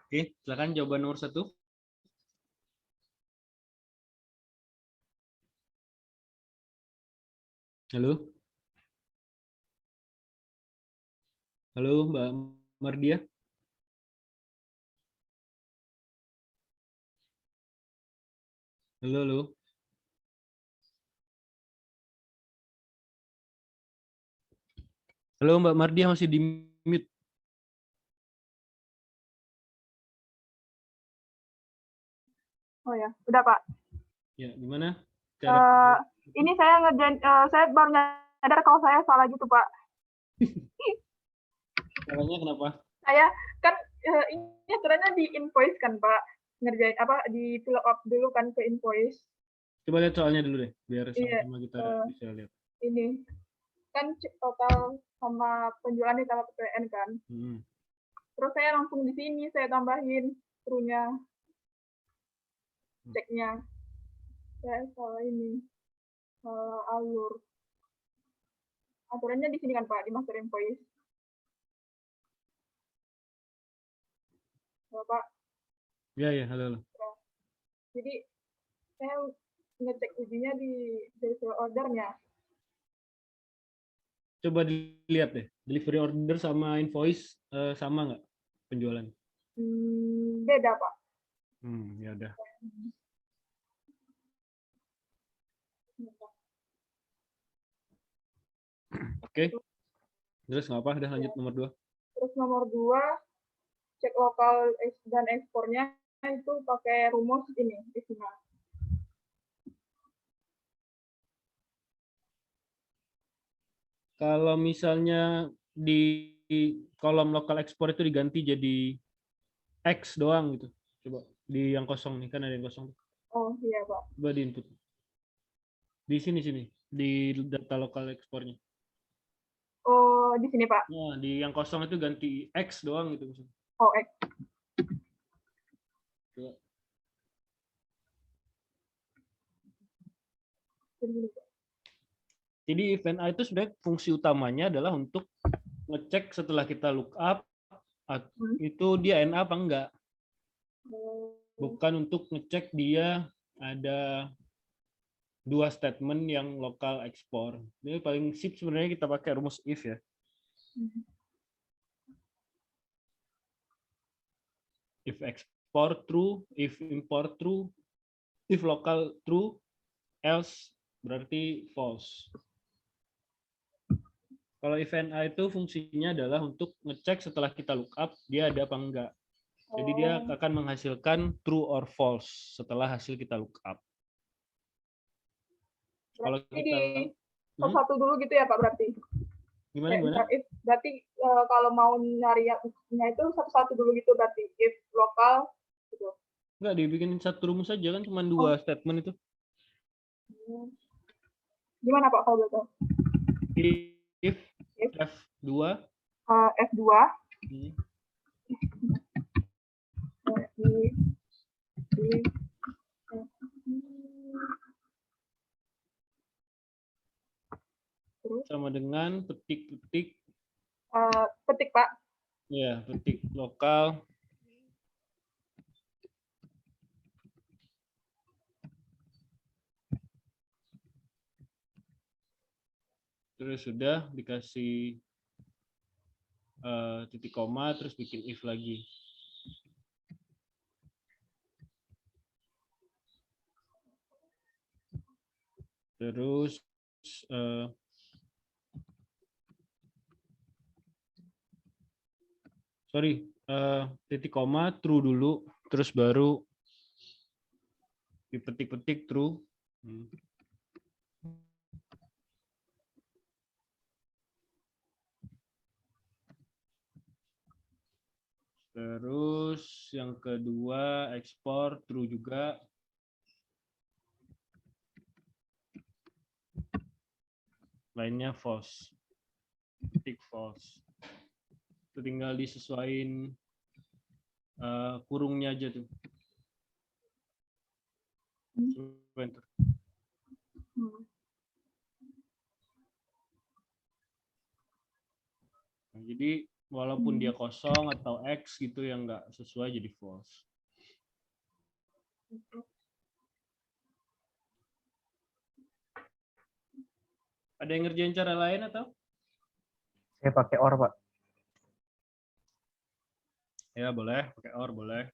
Oke, silakan jawaban nomor 1. Halo? Halo, Mbak Mardia? Halo, halo. Halo, Mbak Mardia masih di mute. Oh ya, udah Pak. Ya, gimana? Ini saya ngerjain, saya baru nyadar kalau saya salah gitu Pak. Salahnya kenapa? Saya kan ini aturannya di invoice kan Pak, ngerjain apa di fill up dulu kan ke invoice. Coba lihat soalnya dulu deh, biar Iya, sama-sama kita bisa lihat. ini kan total sama penjualan ditambah PPN kan. Terus saya langsung di sini saya tambahin krunya, ceknya. Saya salah ini, salah alur. Aturannya di sini kan Pak, di master invoice. Pak. Ya, ya, halo, halo. Jadi saya ngecek ujinya di delivery ordernya. Coba dilihat deh, delivery order sama invoice sama nggak penjualan? Beda Pak. Ya udah. Oke. Terus nggak apa, udah lanjut nomor 2. Terus nomor 2, cek lokal dan ekspornya itu pakai rumus ini, isinya. Kalau misalnya di kolom lokal ekspor itu diganti jadi X doang gitu. Coba di yang kosong nih, kan ada yang kosong. Oh iya Pak. Coba di input. Di sini, di data lokal ekspornya. Oh di sini Pak. Nah, di yang kosong itu ganti X doang gitu. Oh X. Coba. Jadi event A itu sebenarnya fungsi utamanya adalah untuk ngecek setelah kita lookup itu dia NA apa enggak. Bukan untuk ngecek dia ada 2 statement yang lokal ekspor. Ini paling sip sebenarnya kita pakai rumus if ya. If export true, if import true, if local true, else berarti false. Kalau event A itu fungsinya adalah untuk ngecek setelah kita lookup dia ada apa enggak. Jadi dia akan menghasilkan true or false setelah hasil kita lookup. Kalau kita satu dulu gitu ya Pak berarti. Gimana? Berarti kalau mau nyari yang itu satu-satu dulu gitu berarti if lokal gitu. Enggak, dibikinin satu rumus saja kan cuma 2 statement itu. Gimana Pak kalau betul? If F2 F2 sama dengan petik Pak. Ya, petik lokal terus sudah dikasih titik koma terus bikin if lagi. Terus titik koma true dulu terus baru dipetik-petik true. Terus yang kedua ekspor true juga. Lainnya false. Tick false. Itu tinggal disesuaikan kurungnya aja tuh. Enter. Nah, jadi walaupun walaupun dia kosong atau X gitu yang nggak sesuai jadi false. Ada yang ngerjain cara lain atau? Saya pakai OR, Pak. Ya boleh, pakai OR boleh.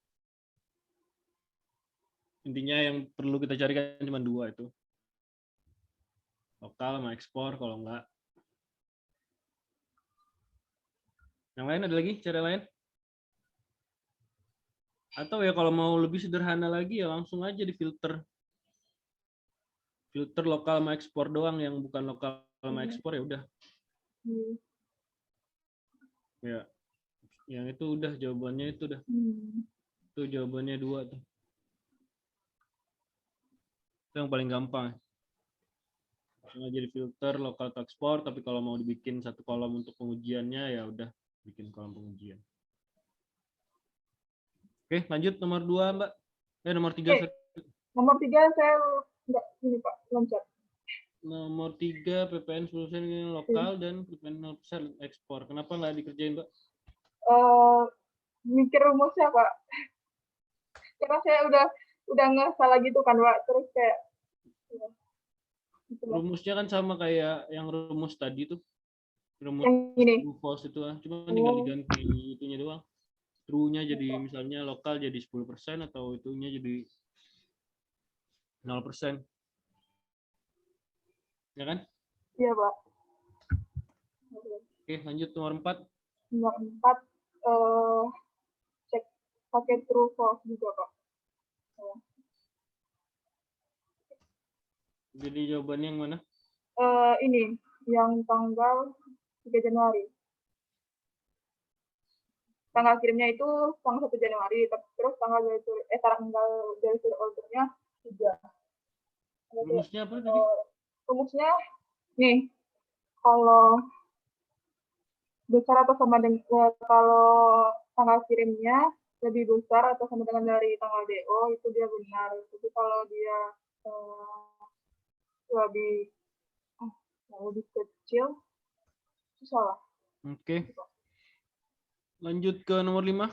Intinya yang perlu kita carikan cuma dua itu. Lokal sama ekspor, kalau enggak. Yang lain ada lagi cara lain? Atau ya kalau mau lebih sederhana lagi ya langsung aja di filter. Filter lokal sama ekspor doang, yang bukan lokal sama ekspor ya udah. Ya, yang itu udah jawabannya itu udah. Itu jawabannya 2 tuh. Itu yang paling gampang. Langsung aja di filter lokal atau ekspor, tapi kalau mau dibikin satu kolom untuk pengujiannya ya udah bikin kolom pengujian. Oke, lanjut nomor 2, Mbak. Nomor 3. Nomor 3 saya enggak ini Pak, loncat. Nomor 3 PPN 10% lokal dan PPN 0% ekspor. Kenapa nggak dikerjain, Mbak? Mikir rumusnya, Pak. Karena saya udah nggak salah gitu kan, Pak. Terus kayak rumusnya kan sama kayak yang rumus tadi tuh. Rumus yang ini. false itu cuma tinggal diganti itunya doang. True-nya jadi misalnya lokal jadi 10% atau itunya jadi 0%. Ya kan? Iya, Pak. Oke, lanjut nomor 4. Nomor 4 cek pakai true false juga, Pak. Jadi jawabannya yang mana? Ini yang tanggal 3 Januari. Tanggal kirimnya itu tanggal 1 Januari, terus tanggal dari ordernya 3. Rumusnya apa tadi? Rumusnya nih, kalau besar atau sama dengan kalau tanggal kirimnya lebih besar atau sama dengan dari tanggal DO itu dia benar. Tapi kalau dia lebih kecil itu salah. Oke. Lanjut ke nomor 5.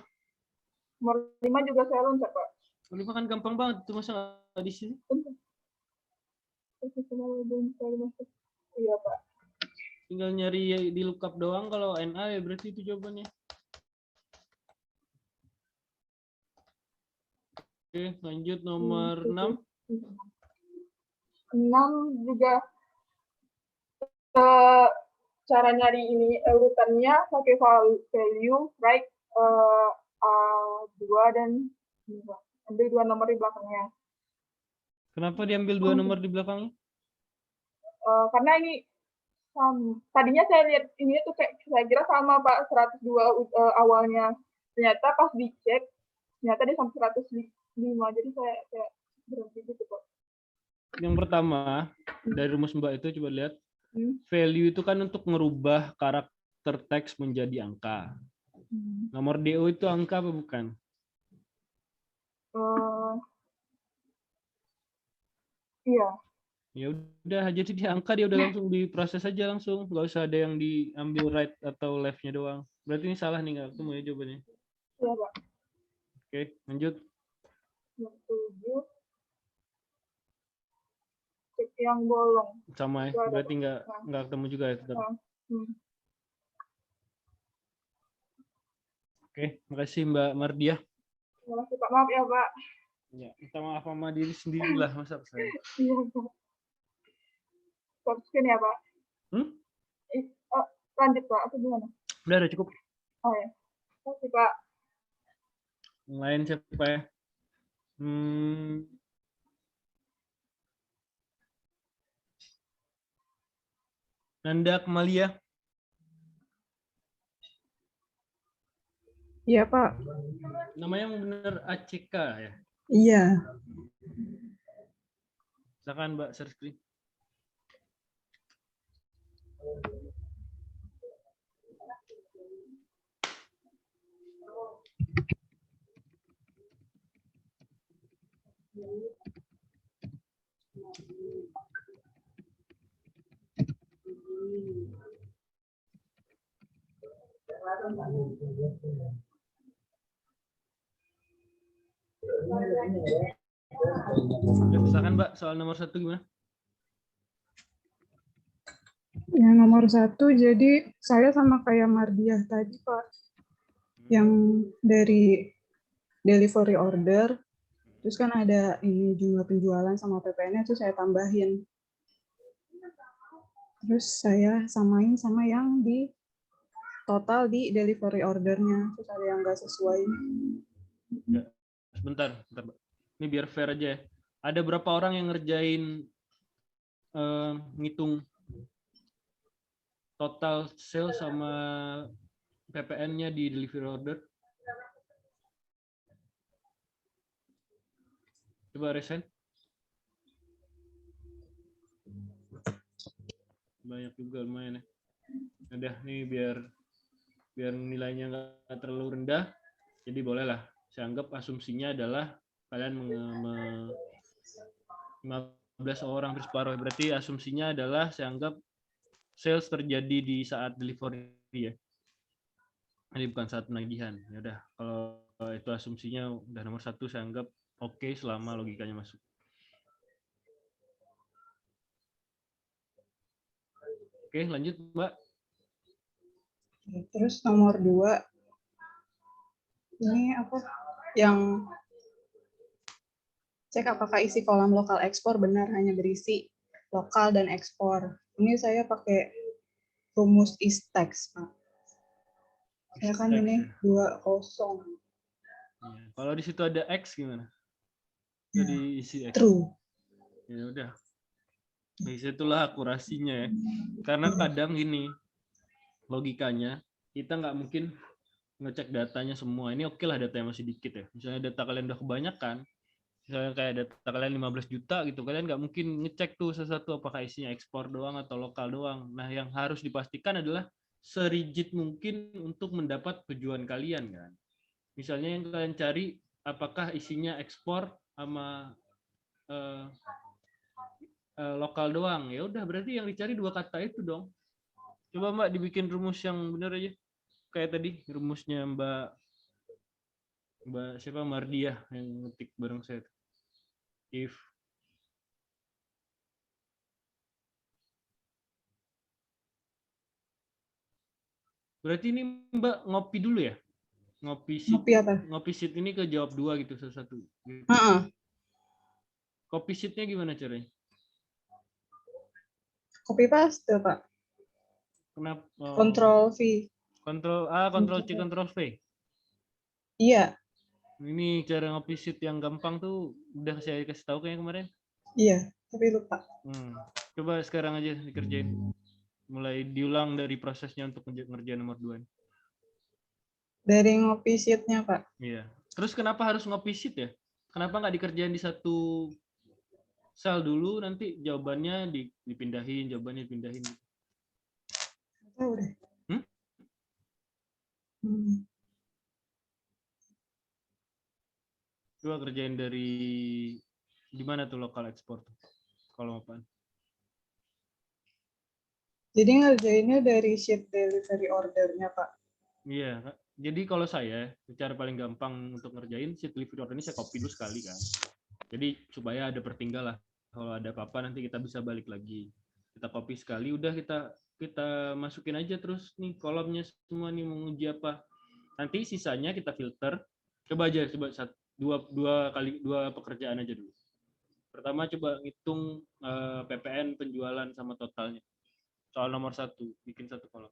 Nomor 5 juga saya loncat, Pak. Nomor 5 kan gampang banget, itu masa nggak di sini? Iya, Pak. Tinggal nyari di lookup doang, kalau NA ya berarti itu jawabannya. Oke, lanjut nomor 6. 6 juga cara nyari ini urutannya pakai value right A2 dan ambil 2 nomor di belakangnya. Kenapa diambil 2 nomor di belakangnya? Karena ini tadinya saya lihat ini tuh kayak saya kira sama Pak 102 awalnya. Ternyata pas dicek ternyata dia sampai 105. Jadi saya kayak berhenti gitu, Pak. Yang pertama dari rumus Mbak itu coba lihat. Value itu kan untuk merubah karakter teks menjadi angka. Nomor DO itu angka apa bukan? Iya. Ya udah, jadi dia angka, dia udah langsung diproses aja langsung, nggak usah ada yang diambil right atau left-nya doang. Berarti ini salah nih, nggak ketemu ya jawabannya. Iya, Pak. Oke, lanjut. Yang 7 cek yang bolong. Sama ya, berarti nggak ketemu juga ya. Oke, makasih Mbak Mardiah. Terima kasih, Pak. Maaf ya, Pak. Ya, minta maaf sama diri sendiri lah, masa saya. Iya, Pak. Stop screen ya, Pak. Lanjut, Pak. Atau gimana? Udah cukup. Oh ya. Terima kasih, Pak. Yang lain siapa ya? Nanda Kemalia. Iya, Pak. Namanya yang benar ACK ya? Iya. Silakan Mbak, share screen. Silakan Mbak, soal nomor 1 gimana? Yang nomor 1, jadi saya sama kayak Mardiah tadi, Pak. Yang dari delivery order, terus kan ada ini jumlah penjualan sama PPN-nya itu saya tambahin. Terus saya samain sama yang di total di delivery ordernya, terus ada yang nggak sesuai. Ya, sebentar, Mbak. Ini biar fair aja ya. Ada berapa orang yang ngerjain ngitung total sales sama PPN-nya di delivery order? Coba resen. Banyak juga lumayan ya. Udah nih biar nilainya nggak terlalu rendah. Jadi bolehlah. Saya anggap asumsinya adalah kalian 15 orang terus separuh. Berarti asumsinya adalah saya anggap sales terjadi di saat delivery ya. Ini bukan saat penagihan. Ya udah, kalau itu asumsinya udah nomor 1 saya anggap oke selama logikanya masuk. Oke, lanjut Mbak. Terus nomor 2, ini apa? Yang cek apakah isi kolom lokal ekspor benar hanya berisi lokal dan ekspor. Ini saya pakai rumus ISTEX, Pak. Ya kan ini 20. Ya. Kalau di situ ada X gimana? Jadi isi X. True. Ya udah. Di situlah akurasinya ya. Karena kadang gini, logikanya kita nggak mungkin ngecek datanya semua. Ini oke lah datanya masih dikit ya. Misalnya data kalian udah kebanyakan, misalnya kayak data kalian 15 juta gitu, kalian nggak mungkin ngecek tuh satu-satu apakah isinya ekspor doang atau lokal doang. Nah, yang harus dipastikan adalah serigid mungkin untuk mendapat tujuan kalian kan. Misalnya yang kalian cari apakah isinya ekspor sama lokal doang. Ya udah berarti yang dicari 2 kata itu dong. Coba Mbak dibikin rumus yang benar aja. Kayak tadi rumusnya Mbak siapa Mardiah yang ngetik bareng saya. If berarti ini Mbak ngopi dulu ya? Ngopi apa? Ngopi sheet ini ke jawab 2 gitu satu-satu. Gitu. Copy sheet-nya gimana caranya? Copy paste, Pak. Kenapa? Control V. Control A, Control C, Control V. Iya. Ini cara ngopi sheet yang gampang tuh udah saya kasih tahu kayaknya kemarin. Iya, tapi lupa. Coba sekarang aja dikerjain. Mulai diulang dari prosesnya untuk ngerjain nomor 2. Dari ngopi sheet-nya, Pak. Iya. Terus kenapa harus ngopi sheet ya? Kenapa nggak dikerjain di satu sel dulu, nanti jawabannya dipindahin, jawabannya dipindahin. Tahu deh. Coba kerjain dari di mana tuh lokal ekspor tuh? Kalau apaan? Jadi ngerjainnya dari sheet delivery order-nya, Pak. Iya, jadi kalau saya cara paling gampang untuk ngerjain sheet delivery order ini saya copy dulu sekali kan. Jadi supaya ada pertinggal lah. Kalau ada apa-apa nanti kita bisa balik lagi. Kita copy sekali, udah kita masukin aja terus nih kolomnya semua nih menguji apa. Nanti sisanya kita filter. Coba dua pekerjaan aja dulu. Pertama coba ngitung PPN penjualan sama totalnya. Soal nomor 1, bikin satu kolom.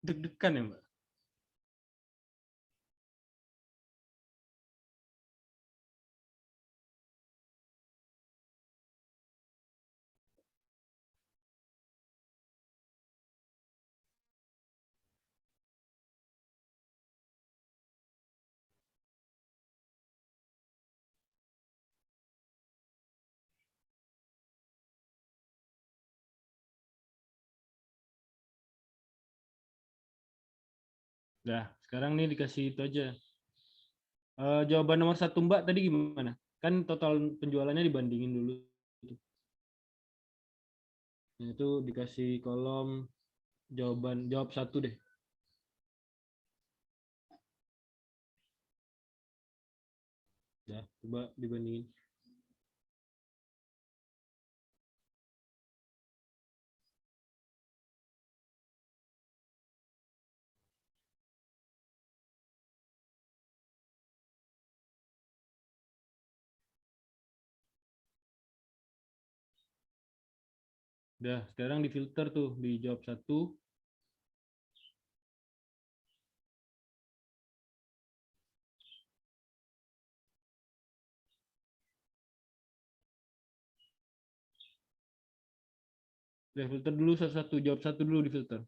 Deg-degan ya, Mbak? Dah, sekarang nih dikasih itu aja. Jawaban nomor 1 Mbak tadi gimana? Kan total penjualannya dibandingin dulu. Nah, itu dikasih kolom jawab 1 deh. Ya, coba dibandingin. Udah, sekarang difilter tuh, dijawab 1. Udah, filter dulu satu-satu, jawab 1 dulu difilter.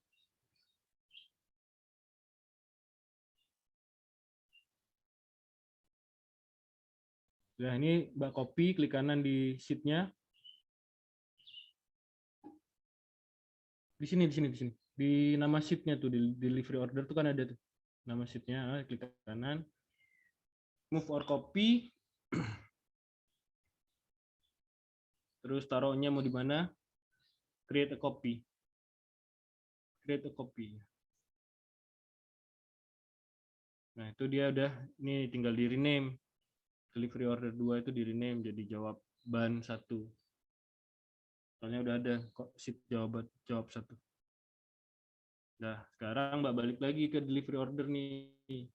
Nah, ini Mbak copy, klik kanan di sheet-nya. Di sini. Di nama sheet-nya tuh, di delivery order tuh kan ada tuh. Nama sheet-nya, klik kanan. Move or copy. Terus taruhnya mau di mana? Create a copy. Create a copy. Nah, itu dia udah, ini tinggal di rename. Delivery order 2 itu di rename jadi jawaban 1. Soalnya udah ada kok sheet jawab 1. Nah, sekarang Mbak balik lagi ke delivery order nih.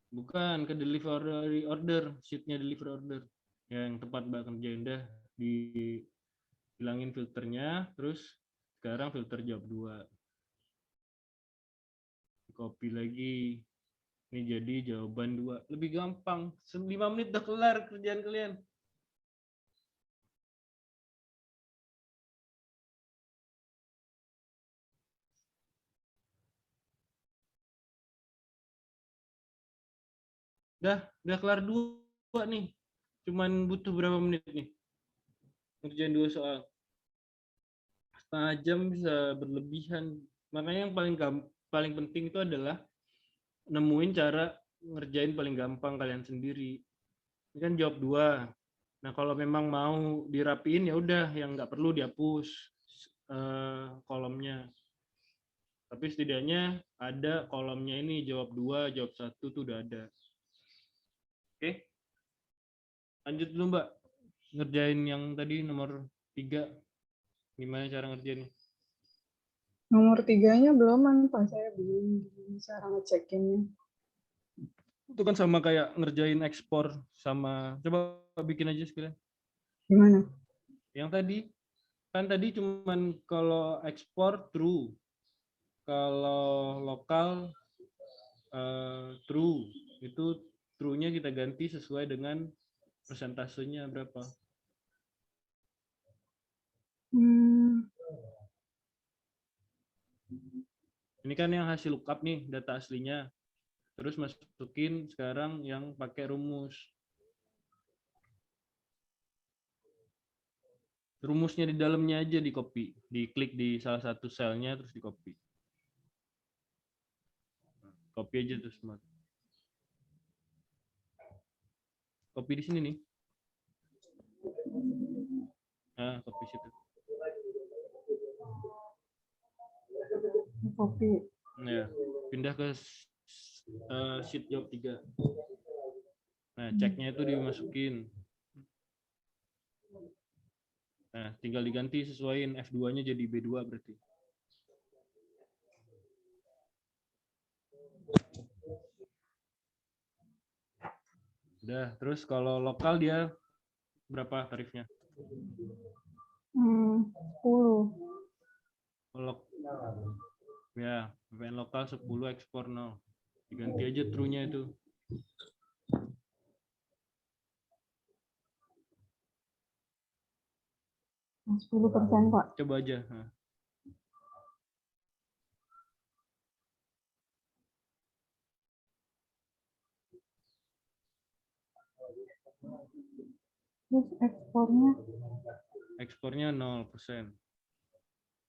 Bukan ke delivery order, sheetnya delivery order. Yang tempat Mbak kerjain dah, dihilangin filternya, terus sekarang filter jawab 2. Copy lagi. Ini jadi jawaban 2. Lebih gampang. 5 menit udah kelar kerjaan kalian. Udah kelar 2 nih. Cuman butuh berapa menit nih? Kerjaan 2 soal. Setengah jam bisa berlebihan. Makanya yang paling penting itu adalah nemuin cara ngerjain paling gampang kalian sendiri. Ini kan jawab 2. Nah, kalau memang mau dirapiin ya udah, yang nggak perlu dihapus kolomnya. Tapi setidaknya ada kolomnya ini, jawab 2, jawab 1 tuh udah ada. Oke. Lanjut dulu Mbak. Ngerjain yang tadi nomor 3. Gimana cara ngerjainnya? Nomor 3-nya belum, Pak. Saya belum cara ngecekinnya. Itu kan sama kayak ngerjain ekspor sama, coba bikin aja sekalian. Gimana? Yang tadi, kan tadi cuman kalau ekspor true. Kalau lokal true. Itu true-nya kita ganti sesuai dengan persentasenya berapa. Ini kan yang hasil lookup nih, data aslinya. Terus masukin sekarang yang pakai rumus. Rumusnya di dalamnya aja di copy. Diklik di salah satu selnya terus di copy. Copy aja terus semua. Copy di sini nih. Nah, copy situ. Copy. Ya, pindah ke sheet jawab 3. Nah, ceknya itu dimasukin. Nah, tinggal diganti sesuaiin F2-nya jadi B2 berarti. Udah, terus kalau lokal dia berapa tarifnya? 10. Ya, VPN lokal 10, ekspor 0. Diganti aja true-nya itu. Yang 10%, Pak. Coba aja. Nah. Terus ekspornya Ekspornya 0%.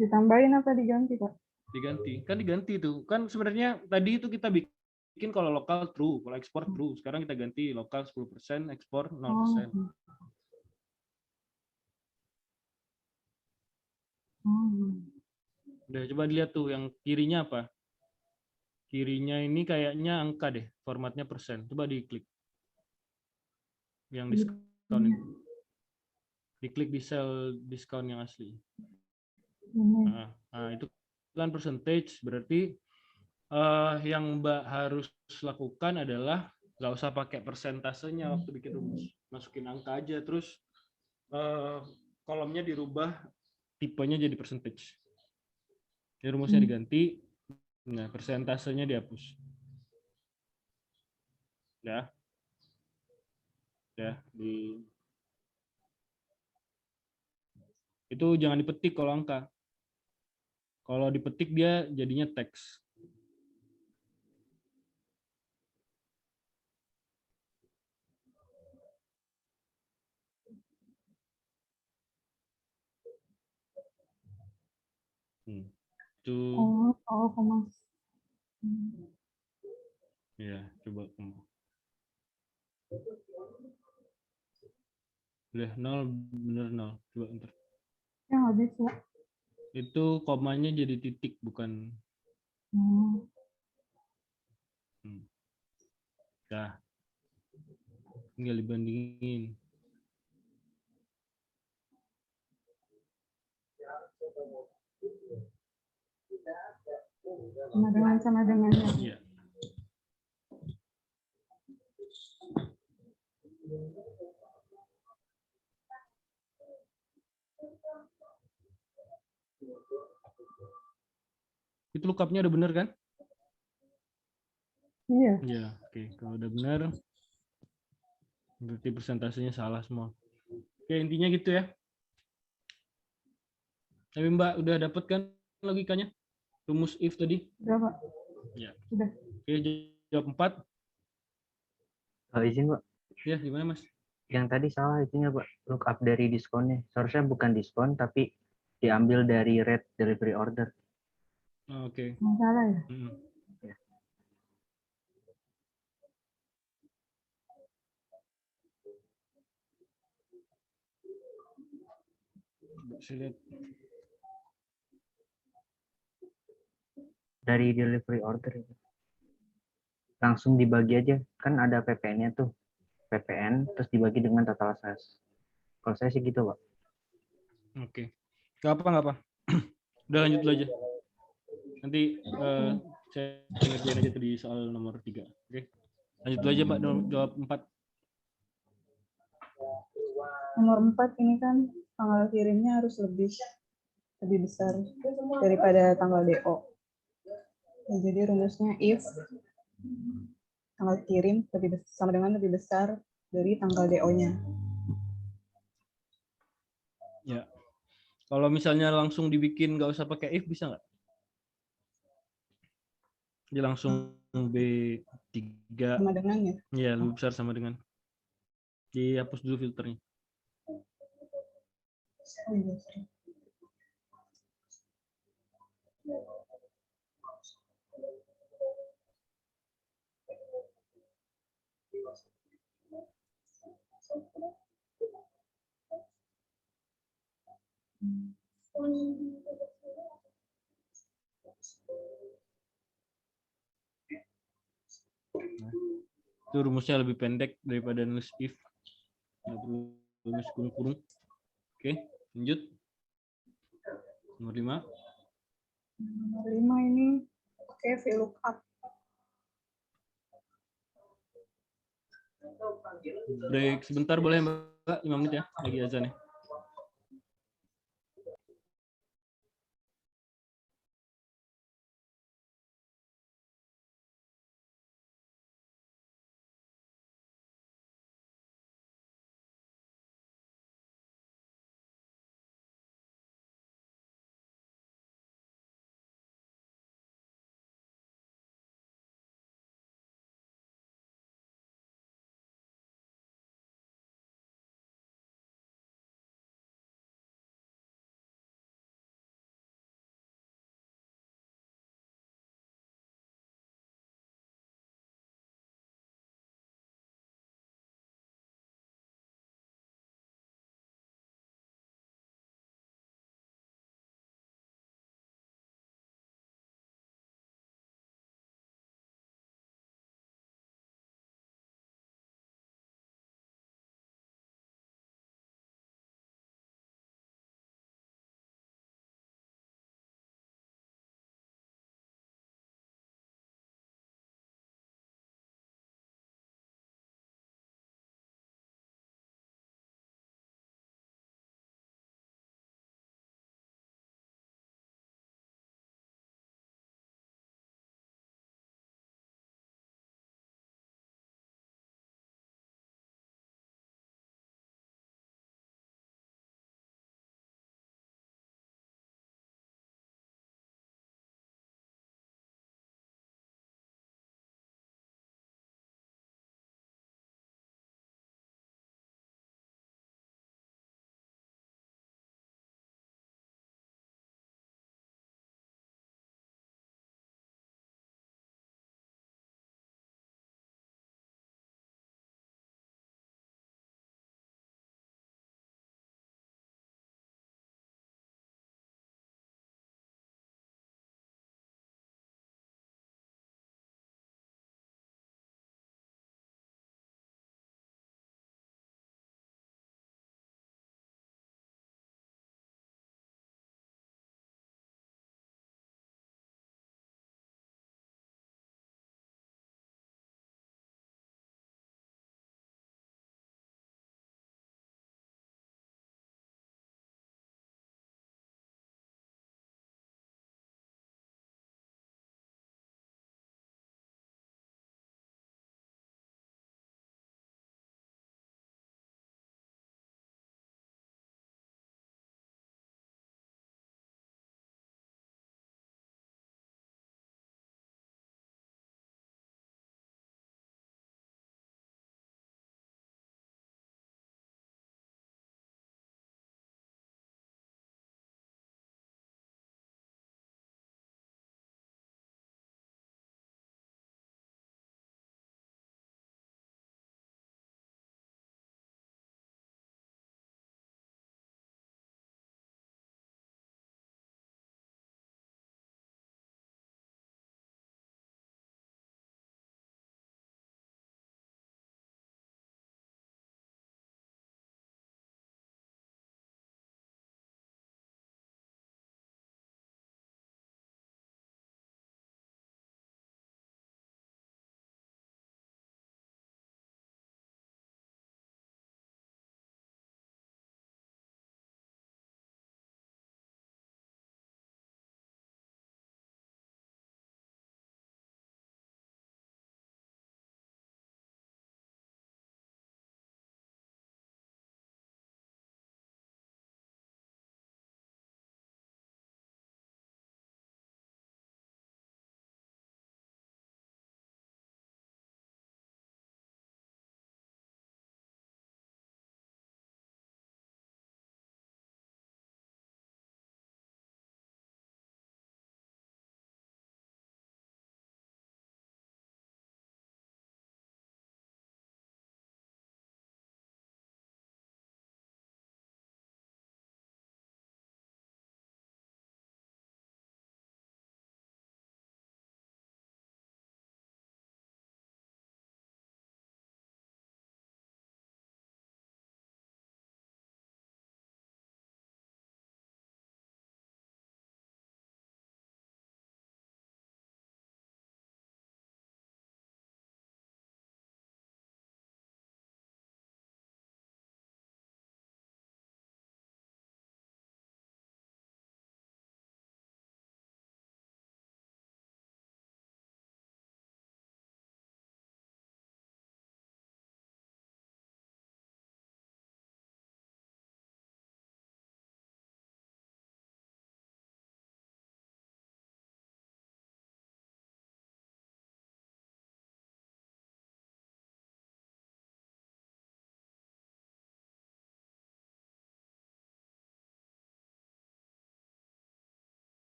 ditambahin apa diganti, Pak? Diganti. Kan diganti itu. Kan sebenarnya tadi itu kita bikin kalau lokal true, kalau ekspor true. Sekarang kita ganti lokal 10%, ekspor 0%. Oh. Oh. Udah, coba dilihat tuh yang kirinya apa? Kirinya ini kayaknya angka deh, formatnya persen. Coba diklik. Yang diskon itu. Diklik di sel diskon yang asli. Ini. Nah, itu kan percentage, berarti yang Mbak harus lakukan adalah nggak usah pakai persentasenya waktu bikin rumus. Masukin angka aja, terus kolomnya dirubah, tipenya jadi percentage. Jadi rumusnya diganti, nah persentasenya dihapus. Ya. Ya, itu jangan dipetik kalau angka. Kalau dipetik dia jadinya teks. Itu Kemas. ya, coba kamu. Udah 0, bener 0. Coba ntar. Ya nggak bisa. Itu komanya jadi titik, bukan. Nah, tinggal dibandingin. Sama dengannya. Iya. Itu lookupnya udah bener kan? Iya. Iya, oke. Kalau udah bener, berarti persentasenya salah semua. Oke, intinya gitu ya. Tapi Mbak udah dapet kan logikanya? Rumus if tadi? Udah, Pak. Iya. Udah. Oke, jawab 4. Izin, Pak. Ya, gimana Mas? Yang tadi salah itunya, Pak. Lookup dari diskonnya. Seharusnya bukan diskon, tapi diambil dari rate delivery order. Oke. Salah ya? Ya. Saya lihat. Dari delivery order itu. Langsung dibagi aja. Kan ada PPN-nya tuh. PPN, terus dibagi dengan total sales. Kalau saya sih gitu, Pak. Oke. Gak apa. Udah lanjut dulu aja. Nanti saya ngerjain aja tuh di soal nomor 3. Oke. Lanjut dulu aja Pak, jawab 4. Nomor 4 ini kan tanggal kirimnya harus lebih besar daripada tanggal DO. Ya, jadi rumusnya if tanggal kirim sama dengan lebih besar dari tanggal DO-nya. Ya. Kalau misalnya langsung dibikin nggak usah pakai if, bisa nggak? Dia langsung B3. Sama dengan ya? Iya, lebih besar sama dengan. Dihapus dulu filternya. Oh, iya. Nah, itu rumusnya lebih pendek daripada nulis if. Nggak perlu nulis kurung-kurung. Oke, lanjut. Nomor 5. Nomor 5 ini pakai VLOOKUP. Break sebentar boleh Mbak? 5 menit ya, lagi azan ya.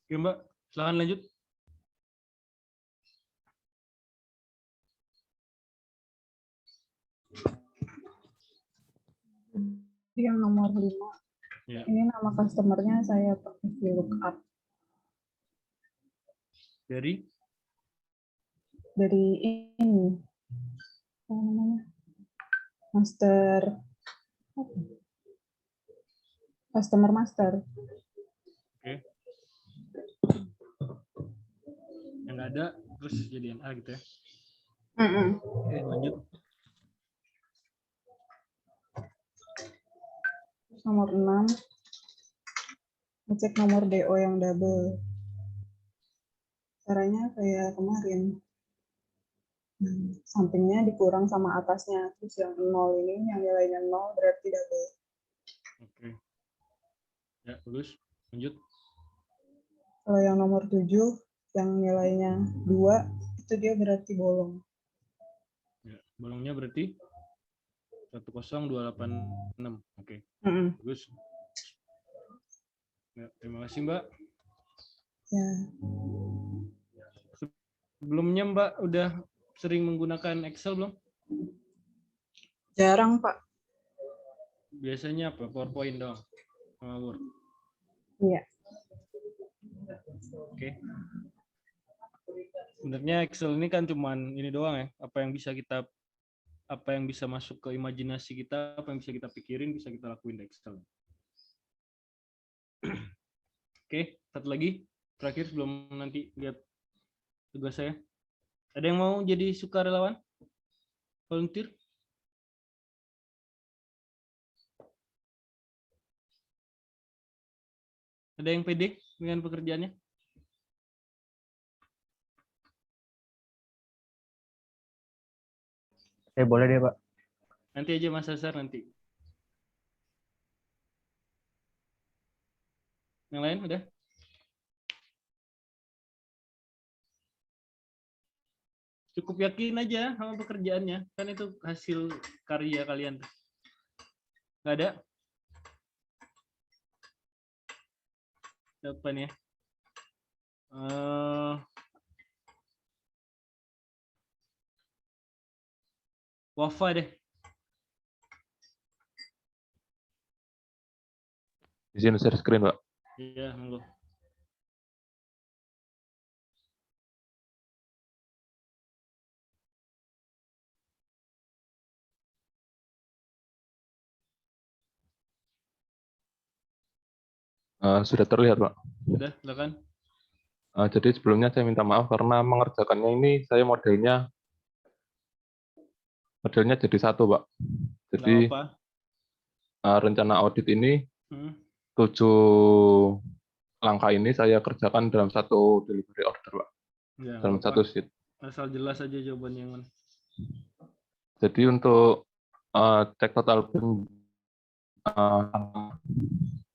Oke, Mbak. Silahkan lanjut. Yang nomor 5. Ya. Ini nama customernya saya pakai VLOOKUP Dari ini. Apa namanya? Master. Apa? Customer master. oke. Yang nggak ada terus jadian A gitu ya. Oke, lanjut. Nomor 6. Ngecek nomor DO yang double. Caranya kayak kemarin. Sampingnya dikurang sama atasnya. Terus yang 0 ini, yang nilainya 0 berarti double. Oke. Ya, bagus. Lanjut. Kalau yang nomor 7, yang nilainya 2, itu dia berarti bolong. Ya, bolongnya berarti 10286. Oke. Bagus. Ya, terima kasih, Mbak. Ya. Sebelumnya Mbak udah sering menggunakan Excel belum? Jarang, Pak. Biasanya apa? PowerPoint dong. Sama Word. Iya. Oke. Sebenarnya Excel ini kan cuman ini doang ya. Apa yang bisa masuk ke imajinasi kita, apa yang bisa kita pikirin, bisa kita lakuin di Excel. Oke, satu lagi terakhir sebelum nanti lihat tugas saya. Ada yang mau jadi sukarelawan? Volunteer? Ada yang pede dengan pekerjaannya? Boleh deh, Pak. Nanti aja Mas Hasar nanti. Yang lain udah? Cukup yakin aja sama pekerjaannya. Kan itu hasil karya kalian. Nggak ada? Depan ya. Wafa deh. Izin share screen, Pak. Iya, monggo. Sudah terlihat, Pak. Sudah, silakan. Jadi sebelumnya saya minta maaf karena mengerjakannya ini saya modelnya jadi satu, Pak. Jadi Nggak apa. rencana audit ini 7 langkah ini saya kerjakan dalam satu delivery order, Pak. Ya, Dalam nggak satu apa. sheet. Asal jelas aja jawabannya yang mana. Jadi untuk cek total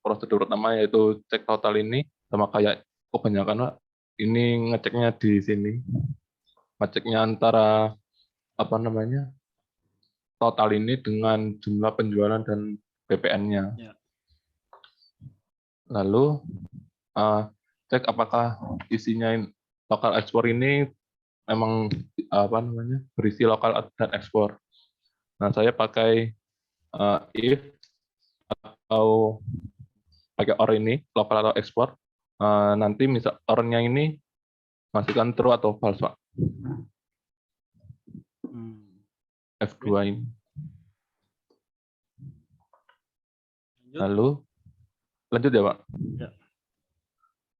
prosedur utama yaitu cek total ini sama kayak kebanyakan, Pak. Ini ngeceknya di sini. Ngeceknya antara total ini dengan jumlah penjualan dan PPN-nya. Ya. Lalu cek apakah isinya lokal ekspor ini memang berisi lokal dan ekspor. Nah, saya pakai if atau pakai or ini lokal atau ekspor. Nanti misal or-nya ini masukkan true atau false, Pak. F2 ini. Lalu lanjut ya, Pak. Ya.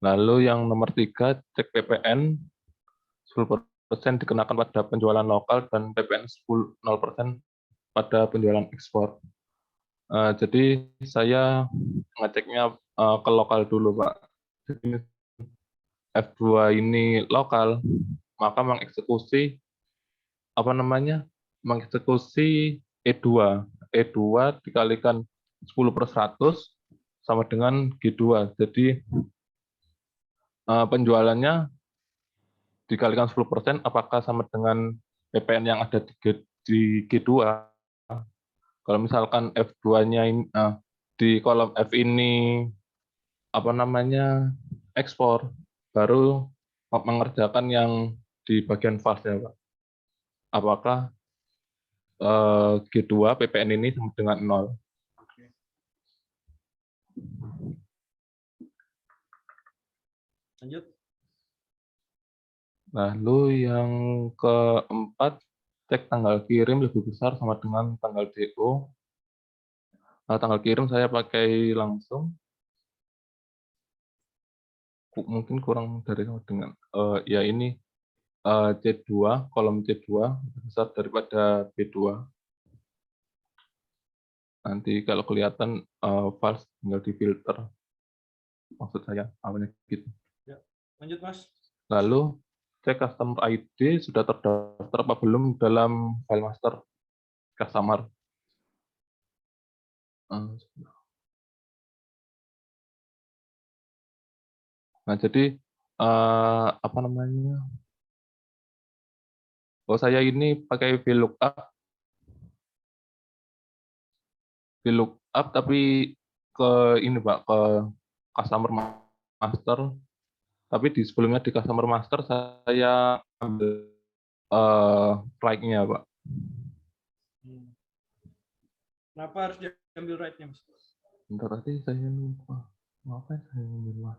Lalu yang nomor 3, cek PPN 10% dikenakan pada penjualan lokal dan PPN 0% pada penjualan ekspor. Jadi saya ngeceknya ke lokal dulu, Pak. Jadi F2 ini lokal, maka mengeksekusi mengeksekusi E2. E2 dikalikan 10/100 sama dengan G2. Jadi penjualannya dikalikan 10%, apakah sama dengan PPN yang ada di G2? Kalau misalkan F2-nya di kolom F ini ekspor, baru mengerjakan yang di bagian false ya Pak. Apakah G2 PPN ini sama dengan 0? Oke. Lanjut. Lalu yang keempat, cek tanggal kirim lebih besar sama dengan tanggal DO. Nah, tanggal kirim saya pakai langsung. Mungkin kurang dari sama dengan ya ini C2, kolom C2 lebih besar daripada B2. Nanti kalau kelihatan false tinggal difilter. Maksud saya awalnya gitu. Lanjut, Mas. Lalu cek customer ID sudah terdaftar apa belum dalam file master customer. Nah, jadi apa namanya? Oh, saya ini pakai VLOOKUP tapi ke ini Pak, ke customer master. Tapi di sebelumnya di customer master saya ambil right-nya Pak. Kenapa harus diambil right-nya, Mas? Bentar tadi saya lupa. Apa yang saya ambil Mas?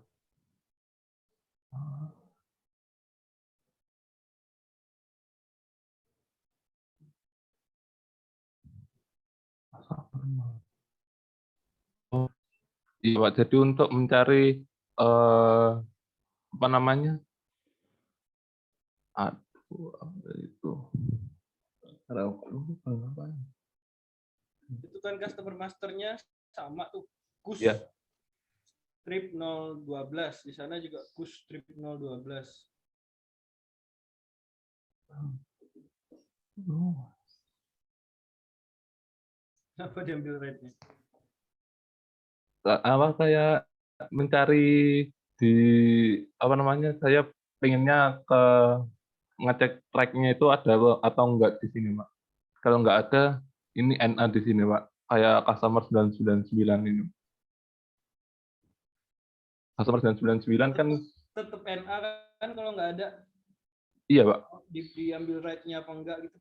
Oh, iya Pak. Jadi untuk mencari apa namanya? Aduh, apa itu? Itu kan customer masternya sama tuh. Kus Ya. strip 012. Di sana juga kus strip 012. Kenapa diambil right-nya? Apa saya mencari di apa namanya? Saya pengennya ke ngecek track-nya itu ada atau enggak di sini, Pak. Kalau enggak ada, ini NA di sini, Pak. Kayak customer 999 ini. Customer 999 kan Tetap NA kan kalau nggak ada. Iya, Pak. Diambil right-nya apa enggak gitu.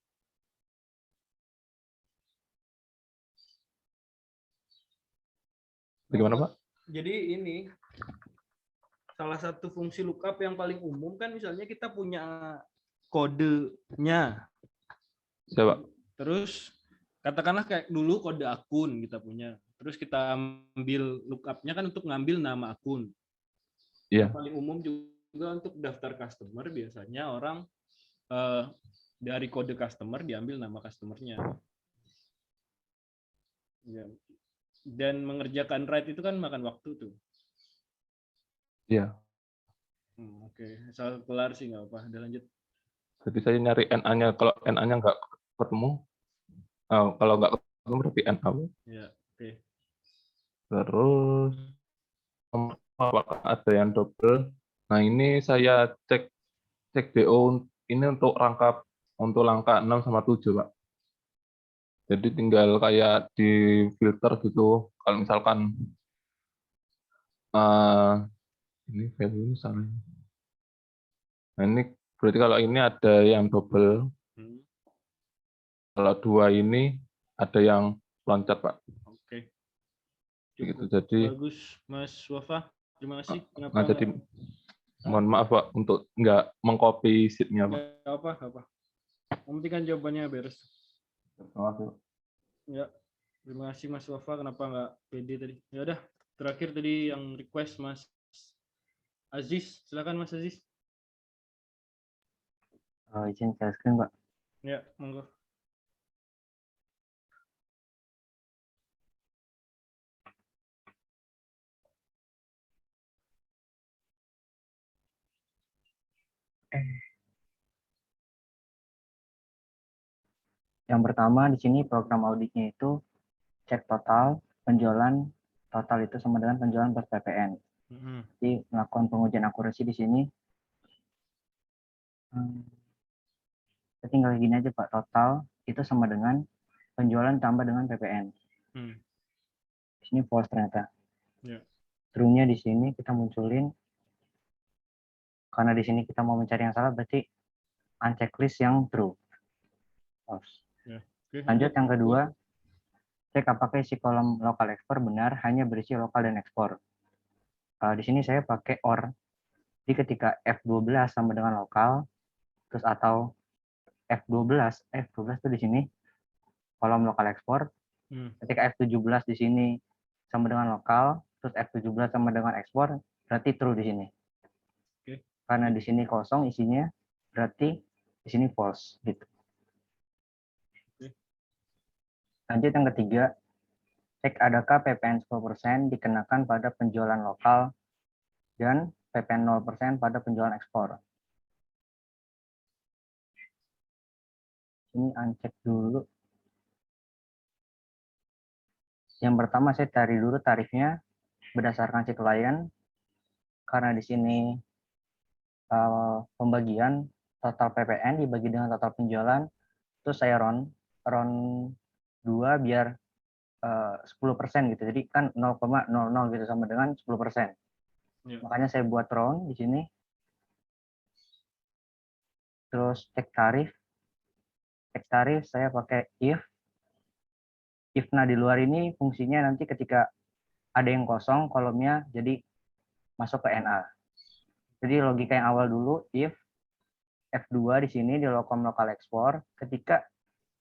Bagaimana, Pak? Jadi ini salah satu fungsi lookup yang paling umum kan misalnya kita punya kodenya. Siapa? Terus katakanlah kayak dulu kode akun kita punya. Terus kita ambil lookup-nya kan untuk ngambil nama akun. Iya. Yang paling umum juga untuk daftar customer biasanya orang dari kode customer diambil nama customer-nya. Ya. Dan mengerjakan write itu kan makan waktu tuh. Iya. Oke. Asal kelar sih nggak apa. Udah lanjut. Jadi saya nyari NA-nya. Kalau NA-nya nggak ketemu, kalau nggak ketemu berarti NA. Ya, oke. Terus apakah ada yang double? Nah, ini saya cek DO ini untuk langkah 6 sama 7, Pak. Jadi tinggal kayak di filter gitu. Kalau misalkan ini value ini salah. Nah, ini berarti kalau ini ada yang double. Kalau 2 ini ada yang loncat, Pak. Oke. Gitu. Cukup Jadi bagus, Mas Wafa. Terima kasih. Kenapa nah, jadi mohon maaf, Pak, untuk nggak mengcopy sheet-nya, Pak. nggak apa. Yang penting kan jawabannya beres. Terima kasih, Pak. Ya, terima kasih Mas Wafa. Kenapa nggak pede tadi? Ya udah, terakhir tadi yang request Mas Aziz. Silakan Mas Aziz. Izin share screen, Pak. Ya, monggo. Yang pertama di sini program auditnya itu cek total penjualan total itu sama dengan penjualan plus PPN. Jadi melakukan pengujian akurasi di sini. Kita tinggal gini aja Pak, total itu sama dengan penjualan tambah dengan PPN. Di sini false ternyata. Ya. True-nya di sini kita munculin Karena di sini kita mau mencari yang salah, berarti unchecklist yang true. False. Oke, Lanjut yang kedua, cek apakah isi kolom local export benar hanya berisi lokal dan ekspor. Di sini saya pakai OR. Jadi ketika F12 sama dengan lokal, terus atau F12 itu di sini kolom lokal ekspor. Ketika F17 di sini sama dengan lokal, terus F17 sama dengan ekspor, berarti true di sini. Oke. Karena di sini kosong isinya, berarti di sini false gitu. Oke. Lanjut yang ketiga, cek adakah PPN 10% dikenakan pada penjualan lokal dan PPN 0% pada penjualan ekspor. Ini uncek dulu. Yang pertama saya cari dulu tarifnya berdasarkan si klien, karena di sini pembagian total PPN dibagi dengan total penjualan, terus saya round 2 biar 10% gitu. Jadi kan 0,00 gitu sama dengan 10%. Ya. Makanya saya buat round di sini. Terus cek tarif. Cek tarif saya pakai if. Nah di luar ini fungsinya nanti ketika ada yang kosong kolomnya jadi masuk ke NA. Jadi logika yang awal dulu if F2 di sini di lokom lokal ekspor, ketika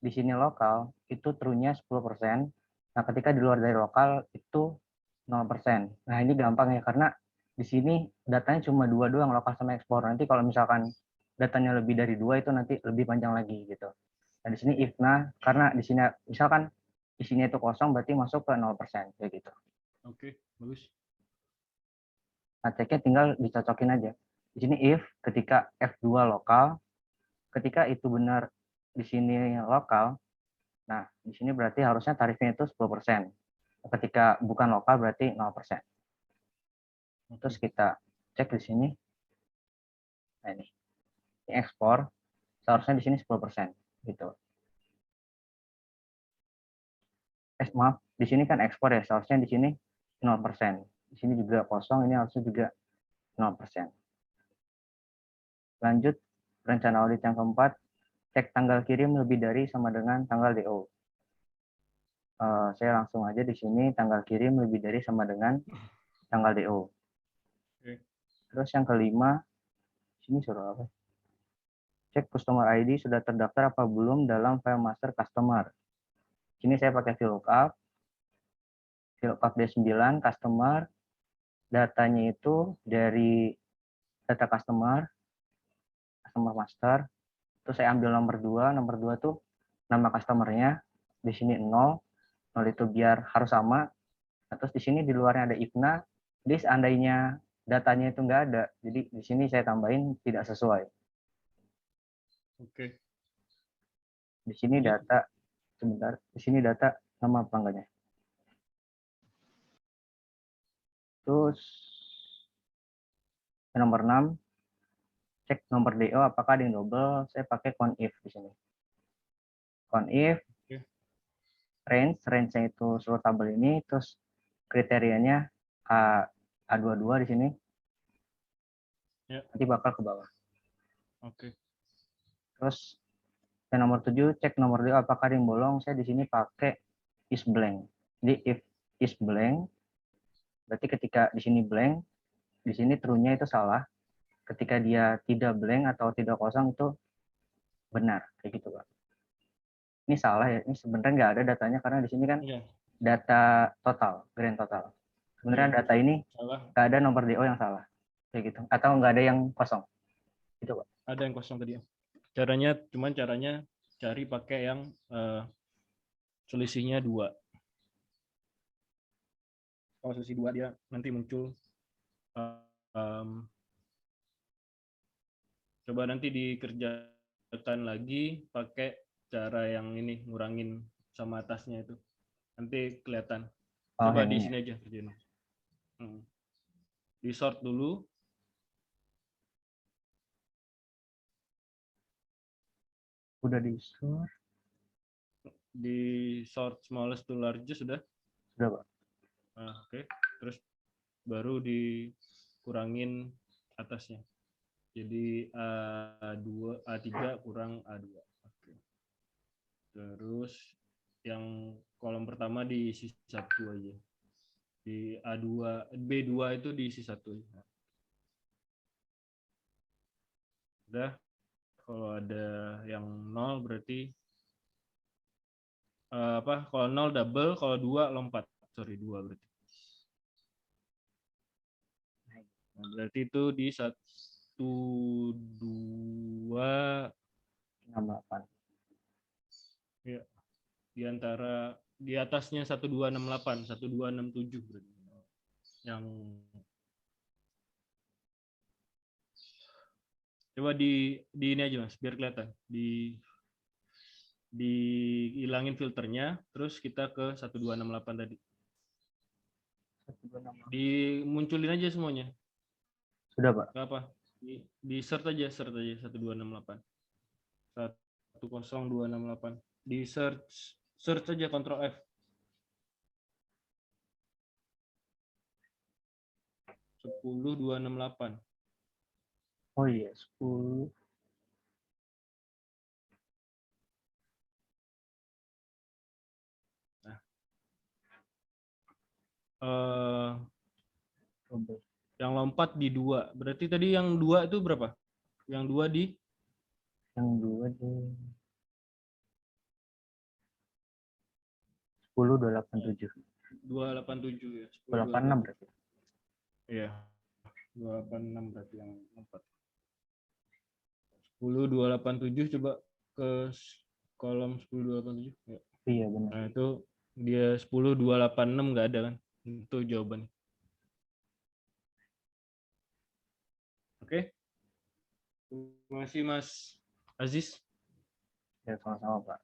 di sini lokal itu true-nya 10%. Nah, ketika di luar dari lokal itu 0%. Nah, ini gampang ya karena di sini datanya cuma 2 doang, lokal sama ekspor. Nanti kalau misalkan datanya lebih dari 2 itu nanti lebih panjang lagi gitu. Nah, di sini if karena di sini misalkan di sini itu kosong berarti masuk ke 0% kayak gitu. Oke, bagus. Nah, ceknya tinggal dicocokin aja. Di sini if ketika F2 lokal, ketika itu benar di sini lokal, nah di sini berarti harusnya tarifnya itu 10%. Ketika bukan lokal berarti 0%. Terus kita cek di sini. Nah ini ekspor seharusnya di sini 10% gitu. Maaf, di sini kan ekspor ya, seharusnya di sini 0%. Di sini juga kosong, ini harusnya juga 0%. Lanjut, rencana audit yang keempat, cek tanggal kirim lebih dari sama dengan tanggal DO. Saya langsung aja di sini tanggal kirim lebih dari sama dengan tanggal DO. Terus yang kelima, sini suruh apa? Cek customer ID sudah terdaftar apa belum dalam file master customer. Sini saya pakai VLOOKUP D9 customer, datanya itu dari data customer master, terus saya ambil nomor 2 tuh nama customernya, di sini 0 itu biar harus sama, terus di sini di luarnya ada IFNA, jadi seandainya datanya itu nggak ada, jadi di sini saya tambahin tidak sesuai. Oke. Di sini data, sebentar, di sini data nama pelanggannya. Terus nomor 6, cek nomor DO apakah ada yang double, saya pakai conif di sini. Conif, range-nya itu seluruh tabel ini, terus kriterianya A22 di sini. Ya. Nanti bakal ke bawah. Oke. Terus yang nomor 7, cek nomor DO apakah ada yang bolong, saya di sini pakai is blank. Jadi if is blank, berarti ketika di sini blank, di sini true-nya itu salah. Ketika dia tidak blank atau tidak kosong itu benar, kayak gitu Pak. Ini salah ya, ini sebenarnya nggak ada datanya karena di sini kan data total, grand total. Sebenarnya data ini nggak ada nomor DO yang salah, kayak gitu. Atau nggak ada yang kosong, gitu Pak. Ada yang kosong tadi. Caranya cari pakai yang selisihnya 2. Kalau selisih 2 dia nanti muncul. Coba nanti dikerjakan lagi pakai cara yang ini, ngurangin sama atasnya itu. Nanti kelihatan. Coba di sini aja kerjain. Di sort dulu. Udah di sort. Di sort smallest to largest sudah? Sudah Pak. Oke. Terus baru dikurangin atasnya. Jadi A2, A3 kurang A2. Oke. Terus yang kolom pertama diisi 1 aja. Di A2, B2 itu diisi 1 aja. Udah, kalau ada yang 0 berarti kalau 0 double, kalau 2 lompat. Sorry, 2 berarti. Nah, berarti itu di 1, 2, 68. ya, di antara di atasnya 1268, 1267 berarti. Yang coba di ini aja Mas, biar kelihatan. Dihilangin filternya, terus kita ke 1268 tadi. 126. Dimunculin aja semuanya. Sudah, Pak. Gak apa? Di search aja 1268. 10268. Di search aja Ctrl F. 10268. Oh iya, 10. Nah. Yang lompat di 2. Berarti tadi yang 2 itu berapa? Yang 2 di? Yang 2 di 10.287. 287 ya. 286 berarti. Iya. 286 berarti yang lompat. 10287 coba ke kolom 10287 ya. Iya, benar. Nah, itu dia 10286 nggak ada kan? Itu jawabannya. Oke. Terima kasih Mas Aziz. Ya, sama-sama, Pak.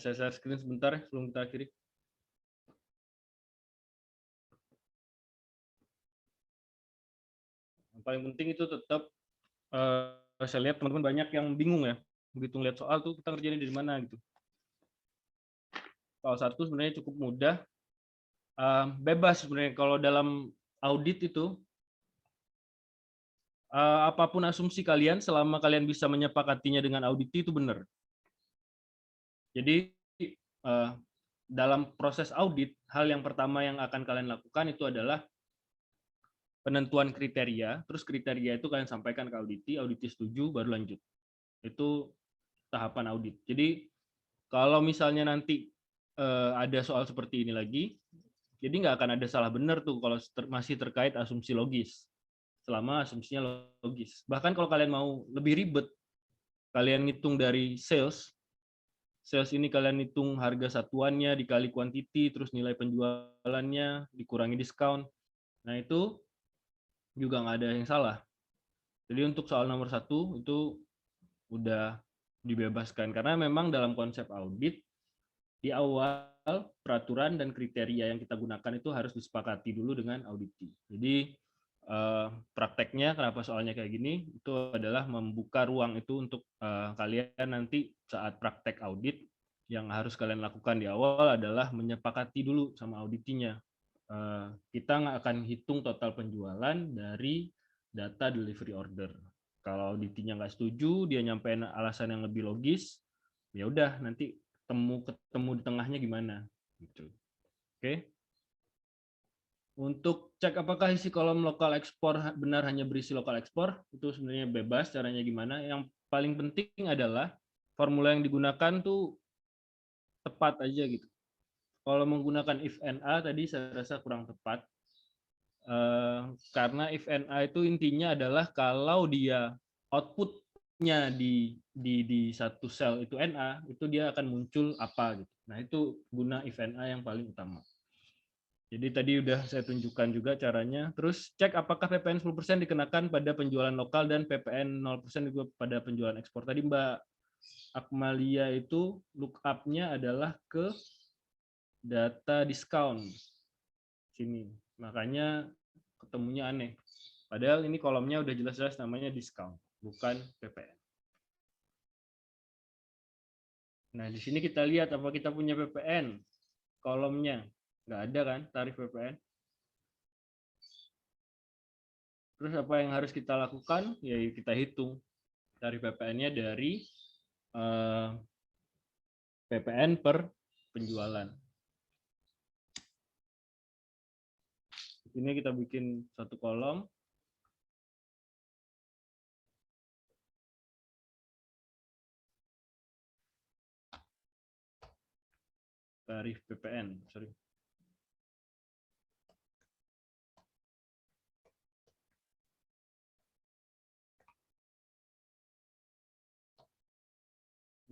Saya share screen sebentar ya, sebelum kita akhiri. Yang paling penting itu tetap saya lihat teman-teman banyak yang bingung ya, begitu ngeliat soal tuh kita ngerjain dari mana gitu. Soal 1 sebenarnya cukup mudah, bebas sebenarnya kalau dalam audit itu apapun asumsi kalian selama kalian bisa menyepakatinya dengan auditi itu benar. Jadi dalam proses audit, hal yang pertama yang akan kalian lakukan itu adalah penentuan kriteria, terus kriteria itu kalian sampaikan ke auditi setuju, baru lanjut. Itu tahapan audit. Jadi kalau misalnya nanti ada soal seperti ini lagi, jadi nggak akan ada salah benar tuh kalau masih terkait asumsi logis, selama asumsinya logis. Bahkan kalau kalian mau lebih ribet, kalian ngitung dari sales ini kalian hitung harga satuannya dikali quantity, terus nilai penjualannya dikurangi diskon. Nah itu juga nggak ada yang salah. Jadi untuk soal nomor 1 itu udah dibebaskan karena memang dalam konsep audit di awal peraturan dan kriteria yang kita gunakan itu harus disepakati dulu dengan auditi. Jadi prakteknya kenapa soalnya kayak gini itu adalah membuka ruang itu untuk kalian nanti saat praktek audit yang harus kalian lakukan di awal adalah menyepakati dulu sama auditinya. Kita nggak akan hitung total penjualan dari data delivery order. Kalau auditinya nggak setuju, dia nyampein alasan yang lebih logis, ya udah nanti ketemu di tengahnya gimana gitu. Oke. Untuk cek apakah isi kolom lokal ekspor benar hanya berisi lokal ekspor, itu sebenarnya bebas caranya gimana. Yang paling penting adalah formula yang digunakan tuh tepat aja gitu. Kalau menggunakan if and a tadi saya rasa kurang tepat. Karena if and a itu intinya adalah kalau dia outputnya di satu sel itu NA, itu dia akan muncul apa gitu. Nah itu guna if and a yang paling utama. Jadi tadi udah saya tunjukkan juga caranya. Terus cek apakah PPN 10% dikenakan pada penjualan lokal dan PPN 0% juga pada penjualan ekspor. Tadi Mbak Akmalia itu lookup-nya adalah ke data diskon sini. Makanya ketemunya aneh. Padahal ini kolomnya udah jelas-jelas namanya diskon, bukan PPN. Nah, di sini kita lihat apa kita punya PPN kolomnya. Nggak ada kan tarif PPN. Terus apa yang harus kita lakukan? Ya kita hitung tarif PPN-nya dari PPN per penjualan. Ini kita bikin satu kolom. Tarif PPN, sorry.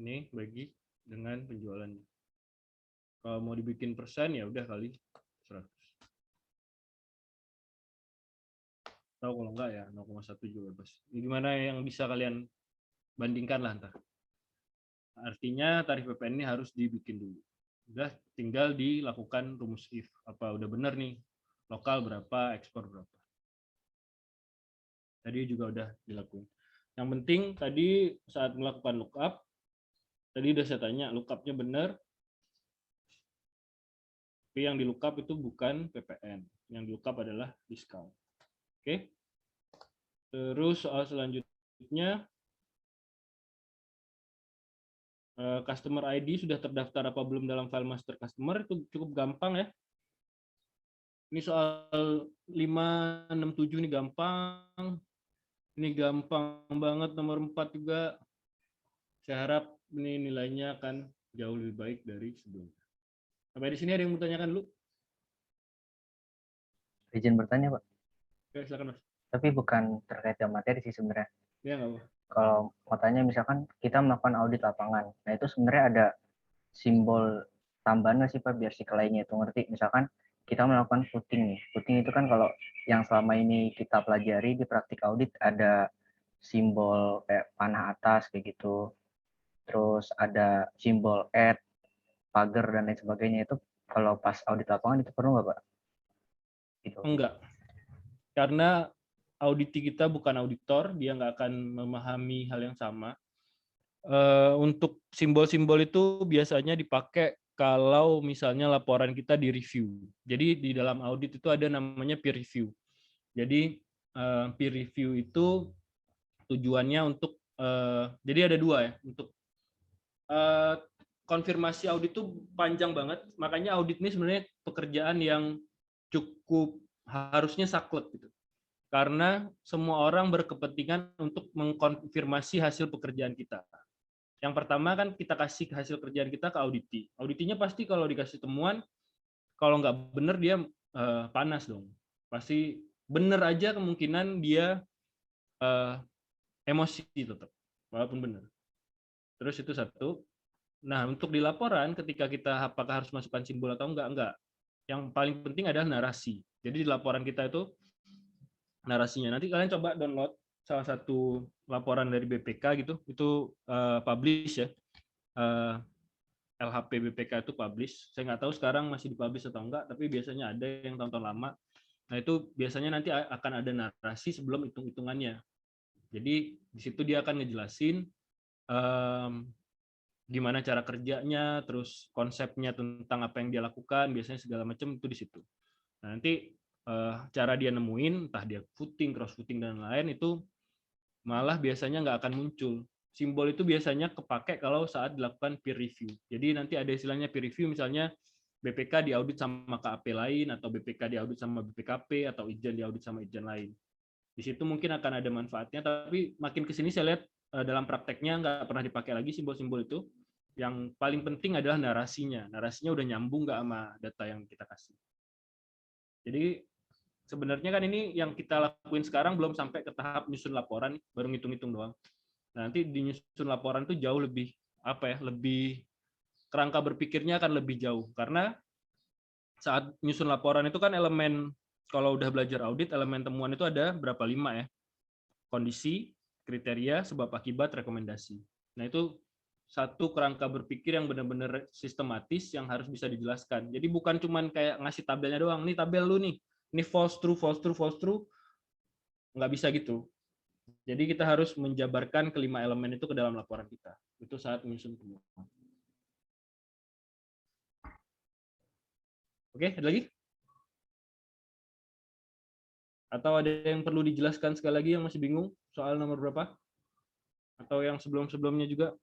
Ini bagi dengan penjualannya. Kalau mau dibikin persen ya udah kali 100. Tahu kalau enggak ya 0,1 juga bebas. Ini gimana yang bisa kalian bandingkan lah ntar. Artinya tarif PPN ini harus dibikin dulu. Udah tinggal dilakukan rumus if. Apa udah benar nih lokal berapa, ekspor berapa. Tadi juga udah dilakukan. Yang penting tadi saat melakukan lookup, tadi udah saya tanya lookupnya benar. Tapi yang di lookup itu bukan PPN. Yang di lookup adalah diskon. Oke. Terus soal selanjutnya, customer ID sudah terdaftar apa belum dalam file master customer, itu cukup gampang ya. Ini soal 567 ini gampang. Ini gampang banget, nomor 4 juga. Saya harap ini nilainya akan jauh lebih baik dari sebelumnya. Sampai di sini ada yang mau tanyakan dulu? Izin bertanya, Pak. Oke, silakan Mas. Tapi bukan terkait dengan materi sih sebenarnya. Ya, nggak apa. Kalau mau tanya misalkan kita melakukan audit lapangan, nah itu sebenarnya ada simbol tambahan nggak sih Pak biar si kliennya itu ngerti. Misalkan kita melakukan footing nih. Footing itu kan kalau yang selama ini kita pelajari di praktik audit ada simbol kayak panah atas kayak gitu. Terus ada simbol add, pagar dan lain sebagainya. Itu kalau pas audit lapangan itu perlu nggak Pak? Gitu. Enggak. Karena auditi kita bukan auditor, dia nggak akan memahami hal yang sama. Untuk simbol-simbol itu biasanya dipakai kalau misalnya laporan kita di review. Jadi di dalam audit itu ada namanya peer review. Jadi peer review itu tujuannya untuk jadi ada dua ya, untuk konfirmasi audit itu panjang banget, makanya audit ini sebenarnya pekerjaan yang cukup harusnya saklek gitu. Karena semua orang berkepentingan untuk mengkonfirmasi hasil pekerjaan kita. Yang pertama kan kita kasih hasil kerjaan kita ke auditi. Auditinya pasti kalau dikasih temuan, kalau nggak benar dia panas dong. Pasti benar aja kemungkinan dia emosi tetap, walaupun benar. Terus itu satu. Nah, untuk di laporan ketika kita apakah harus masukkan simbol atau enggak. Yang paling penting adalah narasi. Jadi di laporan kita itu narasinya. Nanti kalian coba download salah satu laporan dari BPK gitu, itu publish ya. LHP BPK itu publish. Saya nggak tahu sekarang masih dipublish atau enggak, tapi biasanya ada yang tahun-tahun lama. Nah, itu biasanya nanti akan ada narasi sebelum hitung-hitungannya. Jadi di situ dia akan ngejelasin gimana cara kerjanya, terus konsepnya tentang apa yang dia lakukan, biasanya segala macam itu di situ. Nah, nanti cara dia nemuin, entah dia footing, cross footing dan lain itu malah biasanya nggak akan muncul. Simbol itu biasanya kepake kalau saat dilakukan peer review. Jadi nanti ada istilahnya peer review, misalnya BPK diaudit sama KAP lain, atau BPK diaudit sama BPKP, atau Ijen diaudit sama Ijen lain. Di situ mungkin akan ada manfaatnya, tapi makin kesini saya lihat dalam prakteknya nggak pernah dipakai lagi simbol-simbol itu. Yang paling penting adalah narasinya. Narasinya udah nyambung nggak sama data yang kita kasih. Jadi sebenarnya kan ini yang kita lakuin sekarang belum sampai ke tahap nyusun laporan, baru ngitung-ngitung doang. Nah, nanti di nyusun laporan itu jauh lebih lebih kerangka berpikirnya akan lebih jauh, karena saat nyusun laporan itu kan elemen, kalau udah belajar audit, elemen temuan itu ada berapa? 5 ya. Kondisi, kriteria, sebab akibat, rekomendasi. Nah, itu satu kerangka berpikir yang benar-benar sistematis yang harus bisa dijelaskan. Jadi bukan cuman kayak ngasih tabelnya doang. Ini tabel lu nih. Ini false true, false true, false true. Nggak bisa gitu. Jadi kita harus menjabarkan kelima elemen itu ke dalam laporan kita. Itu saat menyusun temuan. Oke, ada lagi? Atau ada yang perlu dijelaskan sekali lagi yang masih bingung soal nomor berapa? Atau yang sebelum-sebelumnya juga?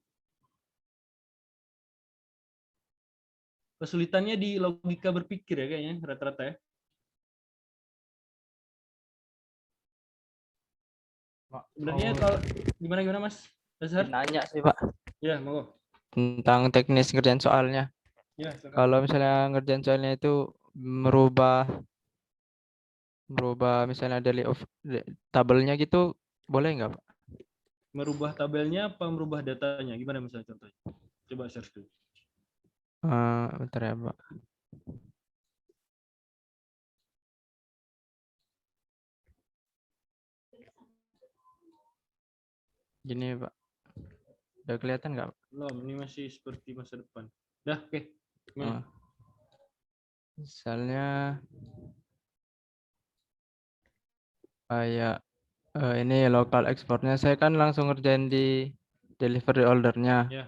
Kesulitannya di logika berpikir ya kayaknya rata-rata ya. Sebenarnya kalau gimana Mas? Azhar? Nanya sih Pak Ya, monggo. tentang teknis ngerjain soalnya. Ya, silakan. Kalau misalnya ngerjain soalnya itu merubah misalnya tabelnya gitu boleh nggak Pak? Merubah tabelnya apa merubah datanya? Gimana misalnya contohnya? Coba search dulu. Bentar ya Pak. Gini Pak. Udah kelihatan nggak Pak? Belum, ini masih seperti masa depan. Dah, oke. Gimana? Misalnya kayak ini lokal ekspornya saya kan langsung ngerjain di delivery ordernya. Ya,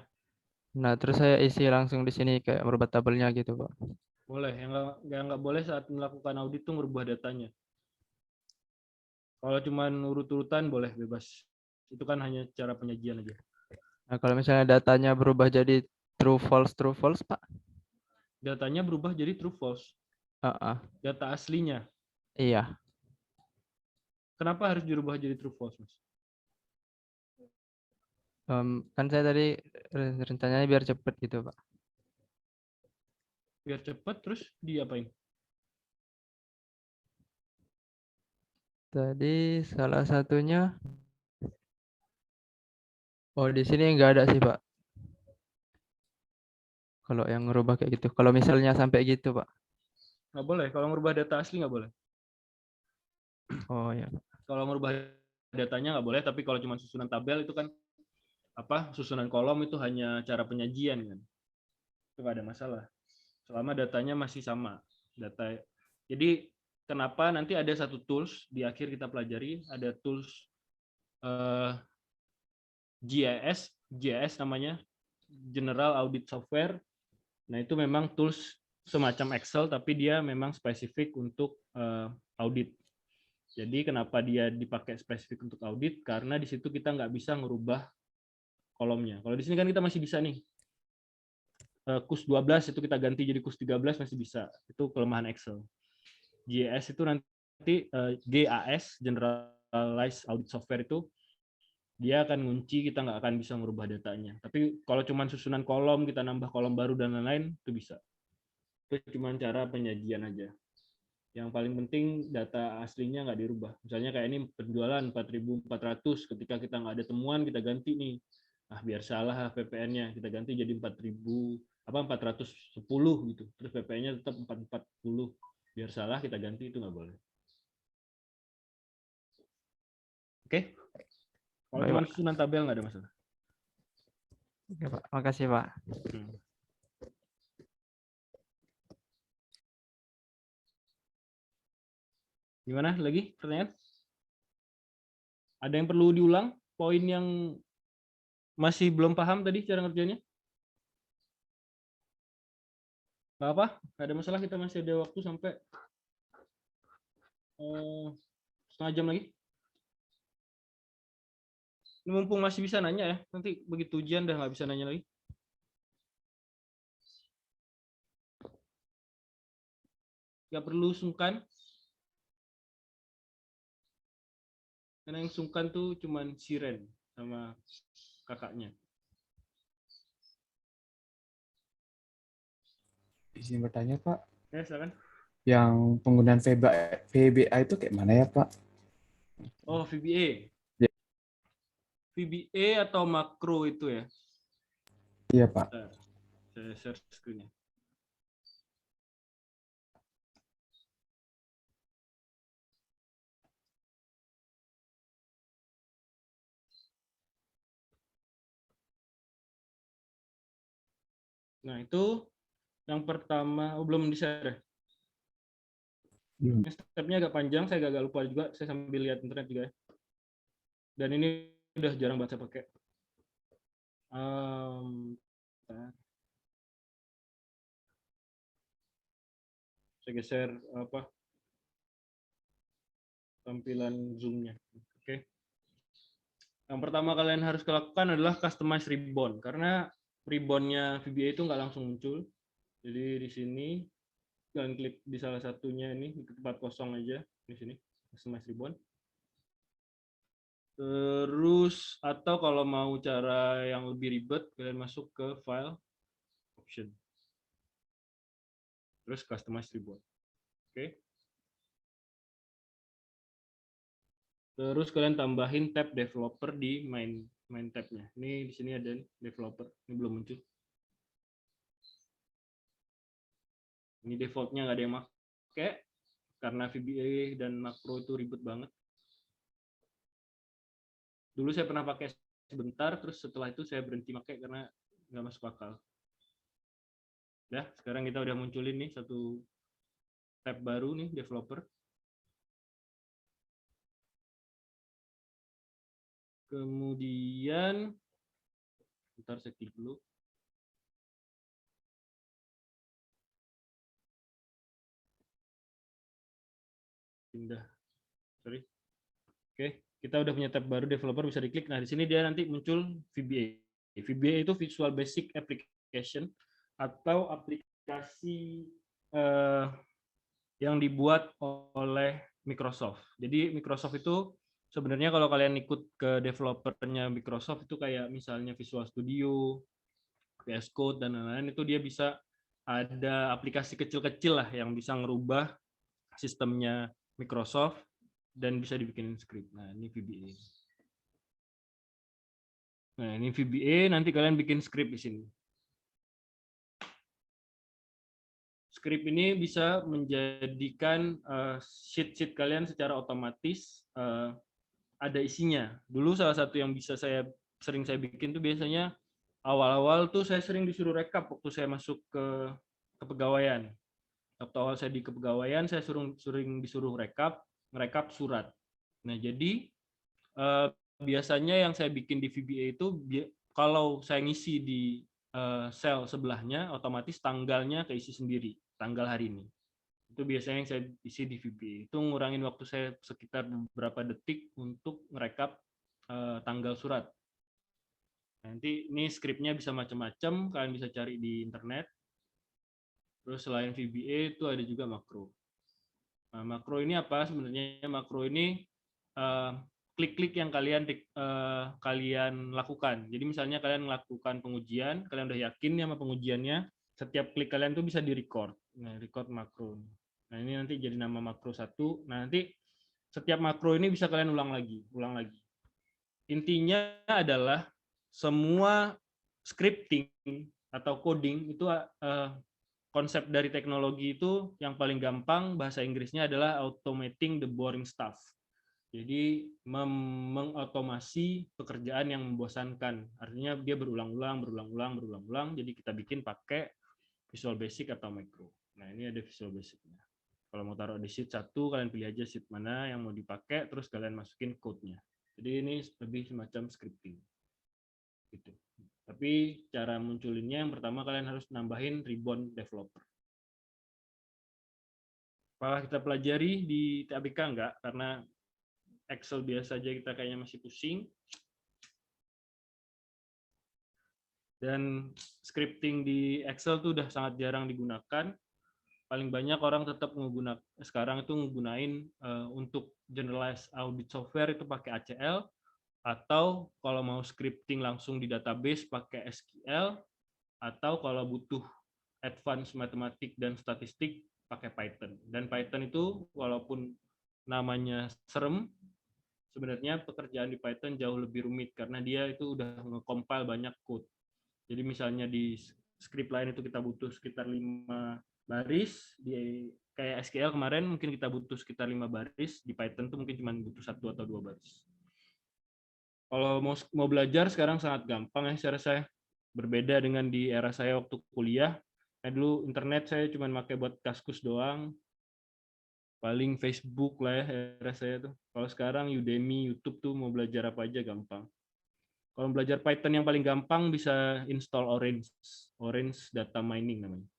Nah, terus saya isi langsung di sini kayak merubah tabelnya gitu, Pak. boleh. Yang nggak boleh saat melakukan audit tuh merubah datanya. Kalau cuma urut-urutan boleh bebas. Itu kan hanya cara penyajian aja. Nah, kalau misalnya datanya berubah jadi true false, Pak. Datanya berubah jadi true false. Data aslinya. Iya. Kenapa harus dirubah jadi true false, Mas? Kan saya tadi rencananya biar cepet gitu, Pak. Biar cepat terus diapain? Tadi salah satunya di sini nggak ada sih, Pak. Kalau yang ngerubah kayak gitu. Kalau misalnya sampai gitu, Pak. Nggak boleh. Kalau merubah data asli nggak boleh. Oh ya. Kalau merubah datanya nggak boleh, tapi kalau cuma susunan tabel itu kan susunan kolom itu hanya cara penyajian kan. Itu nggak ada masalah. Selama datanya masih sama. Jadi kenapa nanti ada satu tools di akhir kita pelajari, ada tools GIS namanya, General Audit Software. Nah, itu memang tools semacam Excel, tapi dia memang spesifik untuk audit. Jadi kenapa dia dipakai spesifik untuk audit? Karena di situ kita nggak bisa ngerubah kolomnya. Kalau di sini kan kita masih bisa nih. KUS 12 itu kita ganti jadi KUS 13 masih bisa. Itu kelemahan Excel. GIS itu nanti GAS, Generalized Audit Software itu dia akan ngunci, kita nggak akan bisa merubah datanya. Tapi kalau cuma susunan kolom, kita nambah kolom baru dan lain-lain, itu bisa. Itu cuma cara penyajian aja. Yang paling penting data aslinya nggak dirubah. Misalnya kayak ini penjualan 4.400, ketika kita nggak ada temuan, kita ganti nih. Nah, biar salah PPN-nya, kita ganti jadi 410 gitu. Terus PPN-nya tetap 440. Biar salah, kita ganti, itu nggak boleh. Oke? Kalau cuma susunan tabel nggak ada masalah. Oke, Pak. Makasih, Pak. Gimana lagi pertanyaan? Ada yang perlu diulang? Poin yang masih belum paham tadi cara ngerjainnya? Nggak apa, nggak ada masalah, kita masih ada waktu sampai setengah jam lagi. Mumpung masih bisa nanya ya, nanti begitu ujian udah nggak bisa nanya lagi. Nggak perlu sungkan. Karena yang sungkan tuh cuman Siren sama kakaknya. Izin bertanya, Pak. Ya, silakan. Yang penggunaan VBA itu kayak mana ya, Pak? Oh, VBA. Ya. VBA atau makro itu ya? Iya, Pak. Saya share screen-nya. Nah, itu yang pertama, belum di-share. Step-nya agak panjang, saya agak lupa juga, saya sambil lihat internet juga ya. Dan ini udah jarang banget saya pakai. Saya geser apa tampilan zoom-nya. Oke. Yang pertama kalian harus lakukan adalah customize ribbon, karena ribbonnya VBA itu nggak langsung muncul. Jadi di sini kalian klik di salah satunya ini di tempat kosong aja di sini customize ribbon. Terus atau kalau mau cara yang lebih ribet kalian masuk ke file option. Terus customize ribbon. Oke. Terus kalian tambahin tab developer di main tabnya. Ini di sini ada developer. Ini belum muncul. Ini defaultnya nggak ada yang pakai karena VBA dan makro itu ribet banget. Dulu saya pernah pakai sebentar, terus setelah itu saya berhenti pakai karena nggak masuk akal. Ya, sekarang kita udah munculin nih satu tab baru nih developer. Kemudian, bentar saya klik dulu. Pindah, sorry. Oke, kita udah punya tab baru developer, bisa diklik. Nah, di sini dia nanti muncul VBA. VBA itu Visual Basic Application atau aplikasi yang dibuat oleh Microsoft. Jadi Microsoft itu sebenarnya kalau kalian ikut ke developernya Microsoft itu kayak misalnya Visual Studio, VS Code dan lain-lain, itu dia bisa ada aplikasi kecil-kecil lah yang bisa ngerubah sistemnya Microsoft dan bisa dibikin script. Nah, ini VBA. Nah, ini VBA, nanti kalian bikin script di sini. Script ini bisa menjadikan sheet-sheet kalian secara otomatis ada isinya. Dulu salah satu yang bisa sering saya bikin tuh biasanya awal-awal tuh saya sering disuruh rekap waktu saya masuk ke kepegawaian. Waktu awal saya di kepegawaian saya sering disuruh ngerekap surat. Nah, jadi biasanya yang saya bikin di VBA itu kalau saya ngisi di sel sebelahnya, otomatis tanggalnya keisi sendiri, tanggal hari ini. Itu biasanya yang saya isi di VBA. Itu ngurangin waktu saya sekitar beberapa detik untuk ngerekap tanggal surat. Nanti ini scriptnya bisa macam-macam, kalian bisa cari di internet. Terus selain VBA itu ada juga makro. Nah, makro ini apa sebenarnya? Makro ini klik-klik yang kalian lakukan. Jadi misalnya kalian melakukan pengujian, kalian udah yakin sama pengujiannya, setiap klik kalian tuh bisa di-record. Nah, record makro. Nah, ini nanti jadi nama makro 1. Nah, nanti setiap makro ini bisa kalian ulang lagi. Intinya adalah semua scripting atau coding itu konsep dari teknologi itu yang paling gampang bahasa Inggrisnya adalah automating the boring stuff. Jadi mengotomasi pekerjaan yang membosankan. Artinya dia berulang-ulang. Jadi kita bikin pakai Visual Basic atau Macro. Nah, ini ada Visual Basic-nya. Kalau mau taruh di sheet 1, kalian pilih aja sheet mana yang mau dipakai, terus kalian masukin code-nya. Jadi ini lebih semacam scripting. Gitu. Tapi cara munculinnya yang pertama kalian harus nambahin ribbon developer. Apakah kita pelajari di TABK? Enggak, karena Excel biasa aja kita kayaknya masih pusing. Dan scripting di Excel tuh udah sangat jarang digunakan. Paling banyak orang tetap sekarang itu menggunain untuk generalized audit software itu pakai ACL, atau kalau mau scripting langsung di database pakai SQL, atau kalau butuh advance matematik dan statistik pakai Python. Dan Python itu walaupun namanya serem, sebenarnya pekerjaan di Python jauh lebih rumit karena dia itu udah nge-compile banyak code. Jadi misalnya di script lain itu kita butuh sekitar 5 baris, di kayak SQL kemarin mungkin kita butuh sekitar 5 baris, di Python tuh mungkin cuma butuh 1 atau 2 baris. Kalau mau belajar sekarang sangat gampang ya saya rasa. Berbeda dengan di era saya waktu kuliah. Dulu internet saya cuma pakai buat Kaskus doang. Paling Facebook lah ya era saya tuh. Kalau sekarang Udemy, YouTube tuh mau belajar apa aja gampang. Kalau belajar Python yang paling gampang bisa install Orange Data Mining namanya.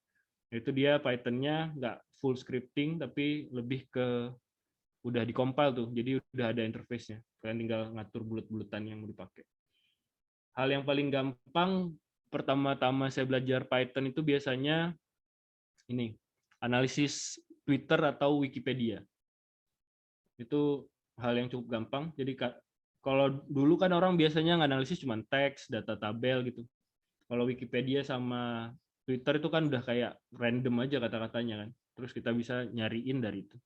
Itu dia Python-nya nggak full scripting, tapi lebih ke udah dikompil tuh, jadi udah ada interface-nya. Kalian tinggal ngatur bulet-buletan yang mau dipakai. Hal yang paling gampang pertama-tama saya belajar Python itu biasanya ini, analisis Twitter atau Wikipedia. Itu hal yang cukup gampang. Jadi kalau dulu kan orang biasanya nganalisis cuma teks, data tabel gitu. Kalau Wikipedia sama Twitter itu kan udah kayak random aja kata-katanya kan. Terus kita bisa nyariin dari itu.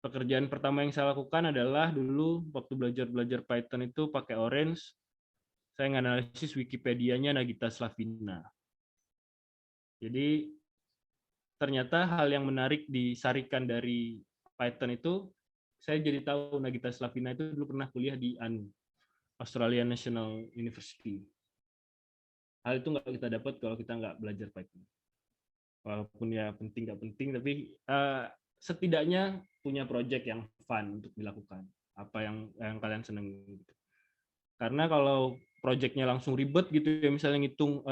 Pekerjaan pertama yang saya lakukan adalah dulu waktu belajar Python itu pakai Orange, saya nganalisis Wikipedia-nya Nagita Slavina. Jadi ternyata hal yang menarik disarikan dari Python itu, saya jadi tahu Nagita Slavina itu dulu pernah kuliah di Australian National University. Hal itu nggak kita dapat kalau kita nggak belajar Python. Walaupun ya penting nggak penting, tapi setidaknya punya project yang fun untuk dilakukan. Apa yang kalian seneng gitu. Karena kalau projectnya langsung ribet gitu ya, misalnya ngitung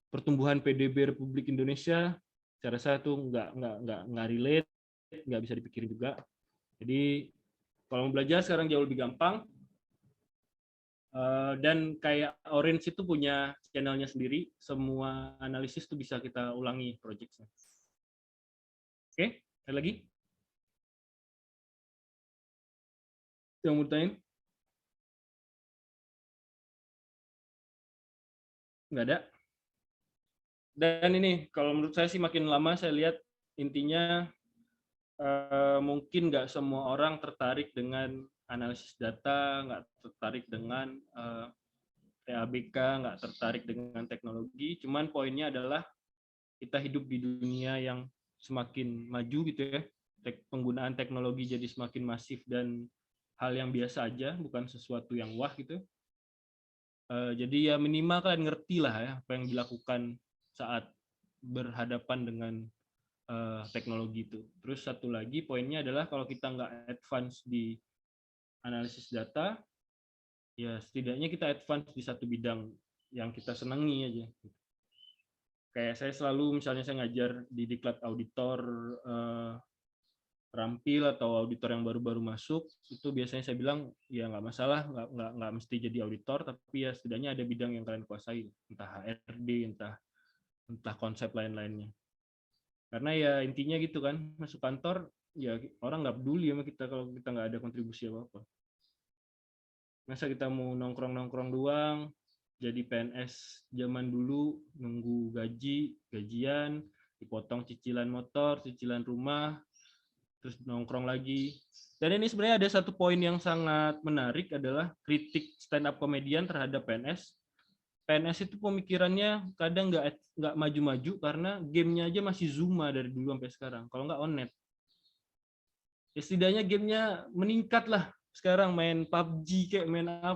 pertumbuhan PDB Republik Indonesia, saya rasa itu nggak relate, nggak bisa dipikirin juga. Jadi kalau mau belajar sekarang jauh lebih gampang. Dan kayak Orange itu punya channelnya sendiri, semua analisis itu bisa kita ulangi projectnya. Oke, ada lagi? Yang mau tanyain? Nggak ada. Dan ini kalau menurut saya sih makin lama saya lihat intinya mungkin nggak semua orang tertarik dengan analisis data, nggak tertarik dengan TABK, nggak tertarik dengan teknologi. Cuman poinnya adalah kita hidup di dunia yang semakin maju gitu ya. Penggunaan teknologi jadi semakin masif dan hal yang biasa aja, bukan sesuatu yang wah gitu. Jadi ya minimal kalian ngerti lah ya apa yang dilakukan saat berhadapan dengan teknologi itu. Terus satu lagi poinnya adalah kalau kita nggak advance di analisis data, ya setidaknya kita advance di satu bidang yang kita senangi aja. Kayak saya selalu misalnya saya ngajar di diklat auditor rampil atau auditor yang baru-baru masuk, itu biasanya saya bilang ya nggak masalah, nggak mesti jadi auditor, tapi ya setidaknya ada bidang yang kalian kuasai, entah HRD, entah konsep lain-lainnya. Karena ya intinya gitu kan, masuk kantor ya orang nggak peduli sama kita kalau kita nggak ada kontribusi apa-apa. Masa kita mau nongkrong-nongkrong doang, jadi PNS zaman dulu nunggu gajian, dipotong cicilan motor, cicilan rumah, terus nongkrong lagi. Dan ini sebenarnya ada satu poin yang sangat menarik adalah kritik stand up comedian terhadap PNS. PNS itu pemikirannya kadang nggak maju-maju karena gamenya aja masih Zuma dari dulu sampai sekarang. Kalau nggak Onnet. Ya setidaknya gamenya meningkat lah. Sekarang main PUBG kayak main apa.